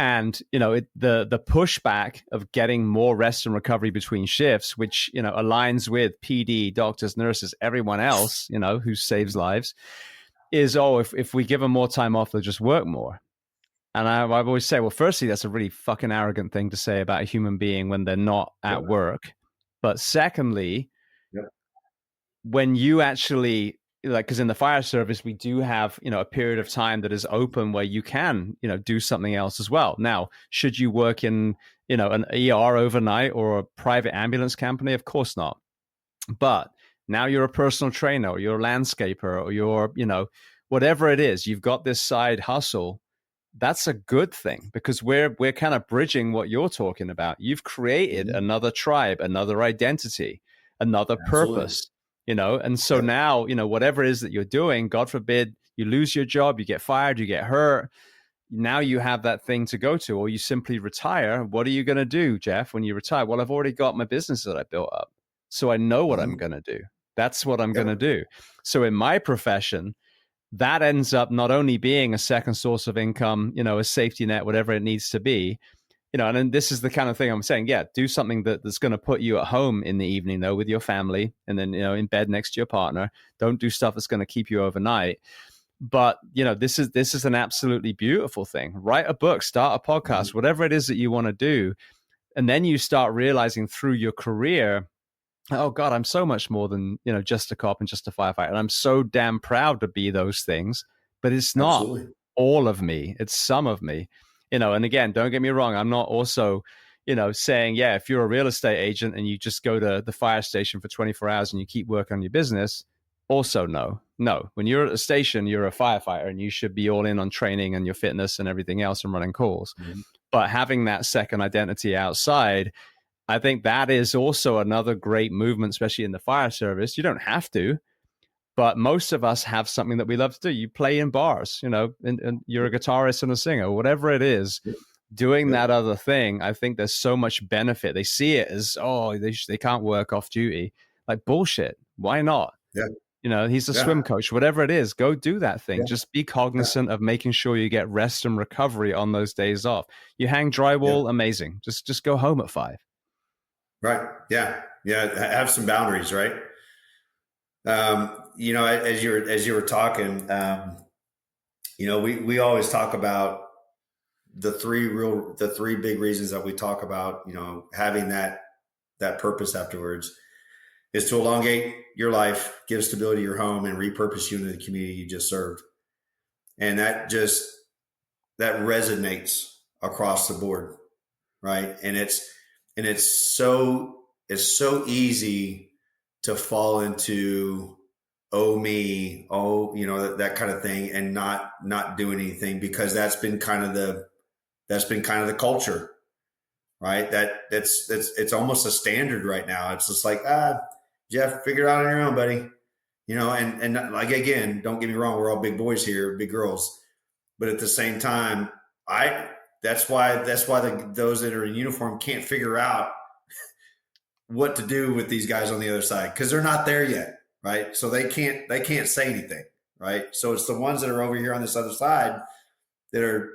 S3: And, the pushback of getting more rest and recovery between shifts, which, aligns with PD, doctors, nurses, everyone else, who saves lives, is, if we give them more time off, they'll just work more. And I've always said, well, firstly, that's a really fucking arrogant thing to say about a human being when they're not at work. But secondly, when you actually, because in the fire service, we do have, a period of time that is open where you can, do something else as well. Now, should you work in, an ER overnight or a private ambulance company? Of course not. But now you're a personal trainer, or you're a landscaper, or you're, whatever it is, you've got this side hustle. That's a good thing, because we're kind of bridging what you're talking about. You've created another tribe, another identity, another purpose. And so now, whatever it is that you're doing, God forbid you lose your job, you get fired, you get hurt. Now you have that thing to go to, or you simply retire. What are you going to do, Jeff, when you retire? Well, I've already got my business that I built up. So I know what I'm going to do. That's what I'm going to do. So in my profession, that ends up not only being a second source of income, a safety net, whatever it needs to be. And then this is the kind of thing I'm saying, do something that's going to put you at home in the evening, though, with your family, and then, in bed next to your partner. Don't do stuff that's going to keep you overnight. But, this is an absolutely beautiful thing. Write a book, start a podcast, whatever it is that you want to do. And then you start realizing through your career, oh God, I'm so much more than, just a cop and just a firefighter. And I'm so damn proud to be those things, but it's not all of me. It's some of me. And again, don't get me wrong. I'm not also, saying, if you're a real estate agent and you just go to the fire station for 24 hours and you keep working on your business, also no. When you're at a station, you're a firefighter and you should be all in on training and your fitness and everything else and running calls. But having that second identity outside, I think that is also another great movement, especially in the fire service. You don't have to, but most of us have something that we love to do. You play in bars, and you're a guitarist and a singer, whatever it is. Doing that other thing, I think there's so much benefit. They see it as, they can't work off duty. Like, bullshit. Why not? He's a swim coach, whatever it is, go do that thing. Just be cognizant of making sure you get rest and recovery on those days off. You hang drywall, amazing. Just go home at 5.
S2: Right. Yeah. Have some boundaries, right? As you were talking, we always talk about the three big reasons that we talk about, having that purpose afterwards is to elongate your life, give stability to your home, and repurpose you into the community you just served. And that resonates across the board. Right. And it's so easy to fall into, me, that kind of thing, and not doing anything, because that's been kind of the culture, right? It's almost a standard right now. It's just like, Jeff, figure it out on your own, buddy. And like, again, don't get me wrong, we're all big boys here, big girls, but at the same time, that's why those that are in uniform can't figure out what to do with these guys on the other side, because they're not there yet, right? So they can't say anything, right? So it's the ones that are over here on this other side that are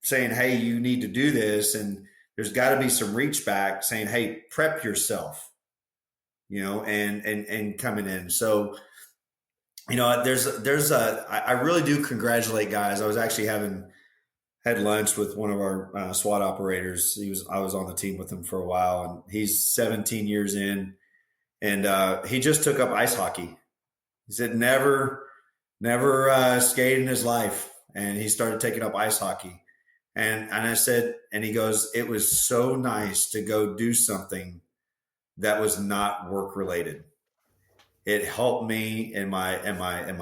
S2: saying, hey, you need to do this. And there's got to be some reach back saying, hey, prep yourself, and coming in. So, I really do congratulate guys. I was actually had lunch with one of our SWAT operators. I was on the team with him for a while, and he's 17 years in, and he just took up ice hockey. He said never skated in his life, and he started taking up ice hockey. And I said, and he goes, it was so nice to go do something that was not work related. It helped me in my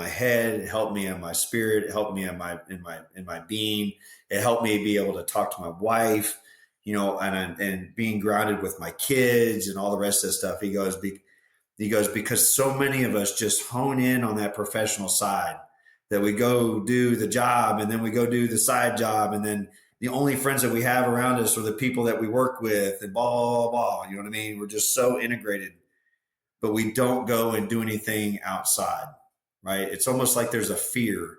S2: head. It helped me in my spirit. It helped me in my being. It helped me be able to talk to my wife, and being grounded with my kids and all the rest of the stuff. He goes, because so many of us just hone in on that professional side, that we go do the job and then we go do the side job, and then the only friends that we have around us are the people that we work with, and blah, blah, blah. You know what I mean? We're just so integrated, but we don't go and do anything outside, right? It's almost like there's a fear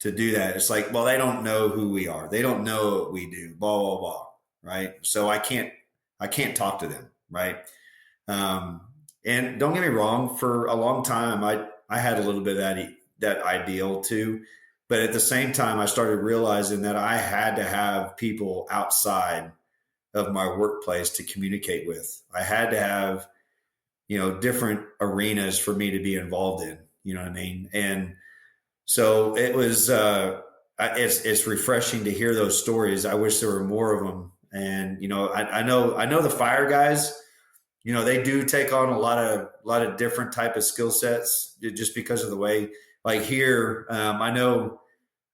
S2: to do that. It's like, well, they don't know who we are. They don't know what we do, blah, blah, blah, right? So I can't talk to them, right? And don't get me wrong, for a long time, I had a little bit of that ideal too. But at the same time, I started realizing that I had to have people outside of my workplace to communicate with. I had to have, different arenas for me to be involved in, you know what I mean? And so it was, it's refreshing to hear those stories. I wish there were more of them. And, I know the fire guys, they do take on a lot of different type of skill sets just because of the way, like here, I know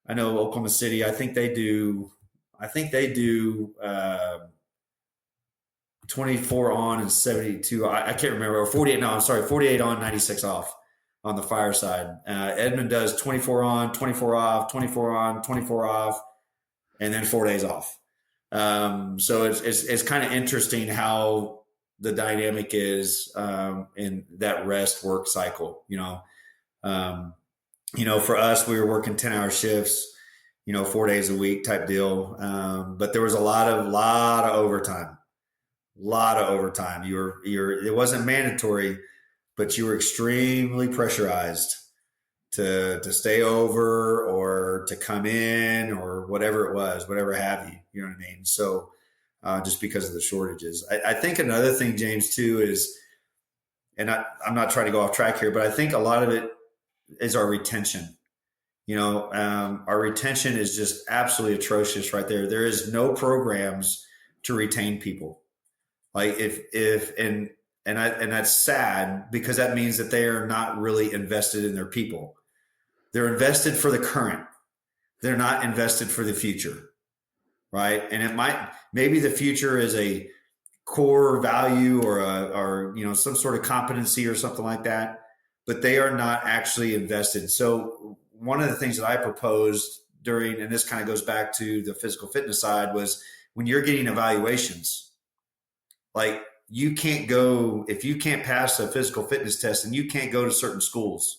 S2: Oklahoma City, I think they do 24 on and 72. I can't remember, or 48. No, I'm sorry. 48 on, 96 off on the fire side. Edmond does 24 on, 24 off, 24 on, 24 off, and then 4 days off. So it's kind of interesting how the dynamic is in that rest work cycle. For us, we were working 10-hour shifts, 4 days a week type deal. But there was a lot of overtime. It wasn't mandatory, but you were extremely pressurized to stay over or to come in or whatever it was, whatever have you. You know what I mean? So just because of the shortages. I think another thing, James, too, is, and I'm not trying to go off track here, but I think a lot of it is our retention. Our retention is just absolutely atrocious right there. There is no programs to retain people. Like and that's sad, because that means that they are not really invested in their people. They're invested for the current. They're not invested for the future. Right. And maybe the future is a core value or some sort of competency or something like that, but they are not actually invested. So one of the things that I proposed and this kind of goes back to the physical fitness side, was when you're getting evaluations, like if you can't pass a physical fitness test, and you can't go to certain schools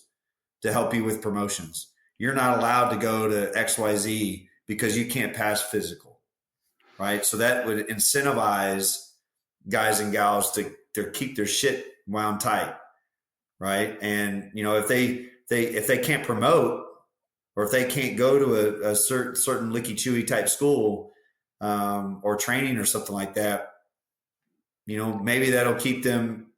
S2: to help you with promotions. You're not allowed to go to XYZ because you can't pass physical, right? So that would incentivize guys and gals to keep their shit wound tight, right? And, if they can't promote, or if they can't go to a certain licky chewy type school or training or something like that, maybe that'll keep them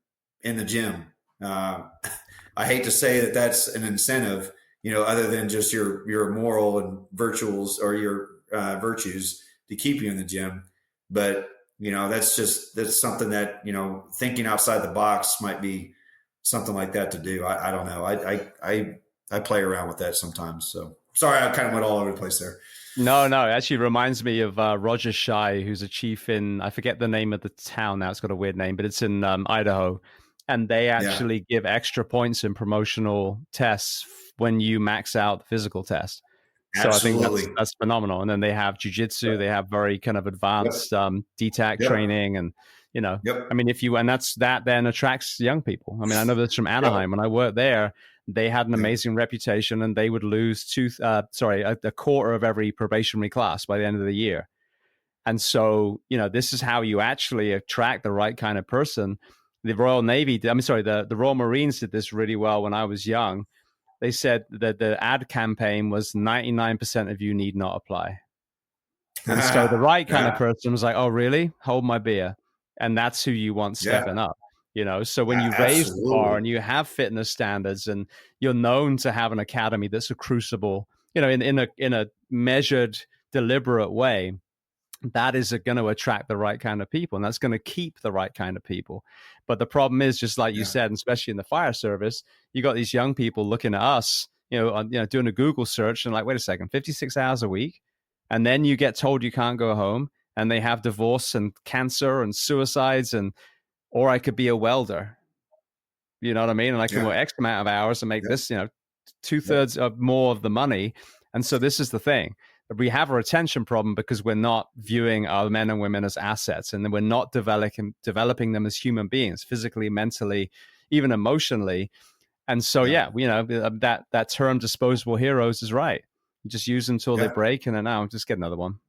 S2: in the gym. I hate to say that that's an incentive, other than just your moral and virtuals or your virtues to keep you in the gym. But, that's something that, thinking outside the box might be something like that to do. I don't know. I play around with that sometimes. So sorry, I kind of went all over the place there.
S3: No, it actually reminds me of Roger Shai, who's a chief in, I forget the name of the town now, it's got a weird name, but it's in Idaho. And they actually give extra points in promotional tests when you max out the physical test. So absolutely. I think that's phenomenal. And then they have jiu-jitsu, they have very kind of advanced DTAC training. And, I mean, that then attracts young people. I mean, I know this from Anaheim. When I worked there, they had an amazing reputation, and they would lose a quarter of every probationary class by the end of the year. And so, this is how you actually attract the right kind of person. The Royal the Royal Marines did this really well when I was young. They said that the ad campaign was 99% of you need not apply. And so the right kind of person was like, oh, really? Hold my beer. And that's who you want stepping up. So when you raise the bar and you have fitness standards and you're known to have an academy that's a crucible, in a measured, deliberate way, that is going to attract the right kind of people, and that's going to keep the right kind of people. But the problem is, just like you said, and especially in the fire service, you got these young people looking at us, doing a Google search and like, wait a second, 56 hours a week. And then you get told you can't go home, and they have divorce and cancer and suicides, or I could be a welder, you know what I mean? And I can work X amount of hours and make this, 2/3 of more of the money. And so this is the thing. We have a retention problem because we're not viewing our men and women as assets, and we're not developing them as human beings, physically, mentally, even emotionally. And so, that term disposable heroes is right. You just use them until they break, and then now just get another one.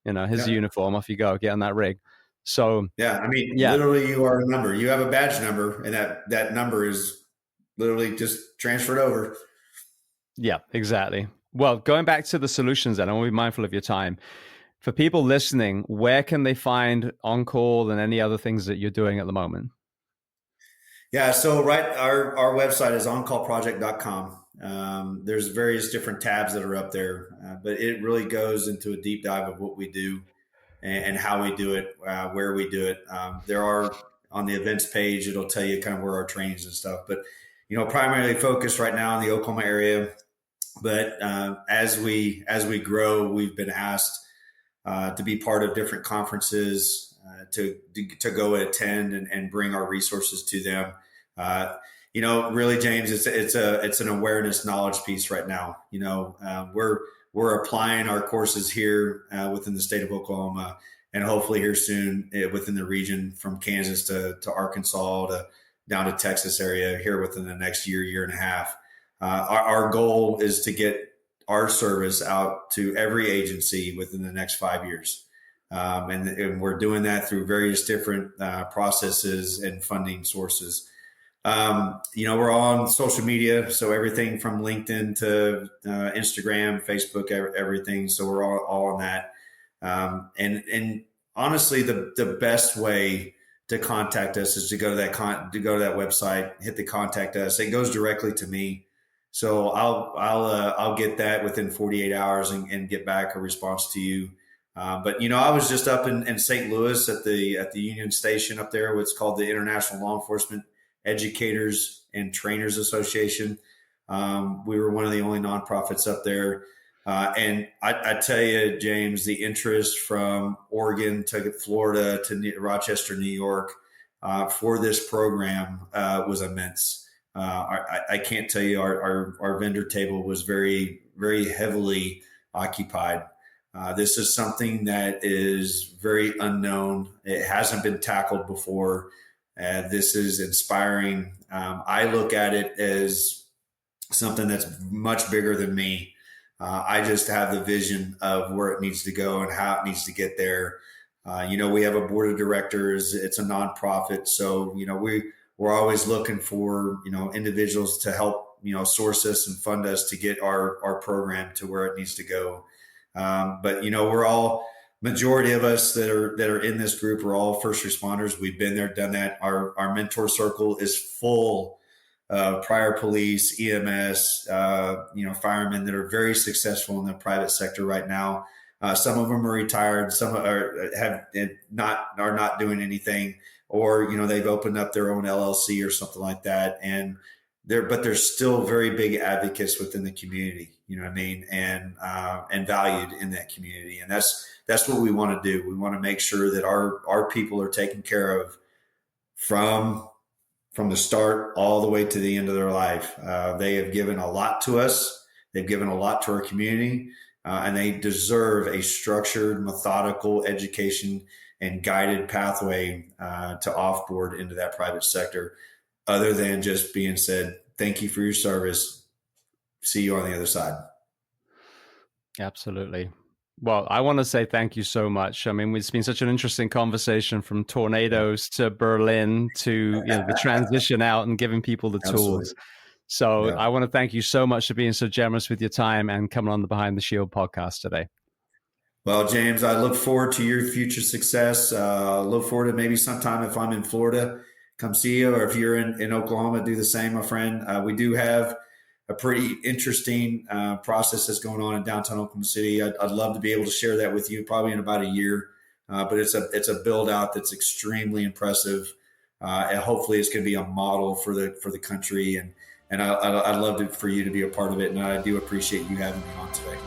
S3: Here's the uniform, off you go, get on that rig. So
S2: literally you are a number. You have a badge number, and that number is literally just transferred over.
S3: Yeah, exactly. Well, going back to the solutions then, I want to be mindful of your time. For people listening, where can they find On Call and any other things that you're doing at the moment?
S2: Yeah, so our website is oncallproject.com. There's various different tabs that are up there, but it really goes into a deep dive of what we do and how we do it, where we do it. There are, on the events page, it'll tell you kind of where our trainings and stuff, but primarily focused right now in the Oklahoma area. But as we grow, we've been asked to be part of different conferences, to go attend and bring our resources to them. Really, James, it's an awareness knowledge piece right now. We're applying our courses here within the state of Oklahoma, and hopefully here soon within the region from Kansas to Arkansas to down to Texas area here within the next year and a half. Our goal is to get our service out to every agency within the next 5 years. And we're doing that through various different processes and funding sources. We're on social media, so everything from LinkedIn to Instagram, Facebook, everything. So we're all on that. And honestly, the best way to contact us is to go to that website, hit the contact us. It goes directly to me. So I'll get that within 48 hours and get back a response to you. But I was just up in St. Louis at the Union Station up there, what's called the International Law Enforcement Educators and Trainers Association. We were one of the only nonprofits up there. And I tell you, James, the interest from Oregon to Florida to Rochester, New York, for this program was immense. I can't tell you, our vendor table was very, very heavily occupied. This is something that is very unknown. It hasn't been tackled before. This is inspiring. I look at it as something that's much bigger than me. I just have the vision of where it needs to go and how it needs to get there. We have a board of directors. It's a nonprofit. So, we're always looking for, individuals to help, source us and fund us to get our program to where it needs to go. But we're all, majority of us that are in this group are all first responders. We've been there, done that. Our mentor circle is full of prior police, EMS, firemen that are very successful in the private sector right now. Some of them are retired. Some are not doing anything, or they've opened up their own LLC or something like that, and they're still very big advocates within the community. You know what I mean, and valued in that community, and that's what we want to do. We want to make sure that our people are taken care of from the start all the way to the end of their life. They have given a lot to us. They've given a lot to our community, and they deserve a structured, methodical education and guided pathway to offboard into that private sector, other than just being said, thank you for your service. See you on the other side.
S3: Absolutely. Well, I want to say thank you so much. I mean, it's been such an interesting conversation, from tornadoes to Berlin to the transition out and giving people the tools. So I want to thank you so much for being so generous with your time and coming on the Behind the Shield podcast today.
S2: Well, James, I look forward to your future success. Look forward to maybe sometime, if I'm in Florida, come see you, or if you're in Oklahoma, do the same, my friend. We do have a pretty interesting process that's going on in downtown Oklahoma City. I'd love to be able to share that with you probably in about a year, but it's a build out that's extremely impressive, and hopefully it's going to be a model for the country. And I'd love for you to be a part of it, and I do appreciate you having me on today.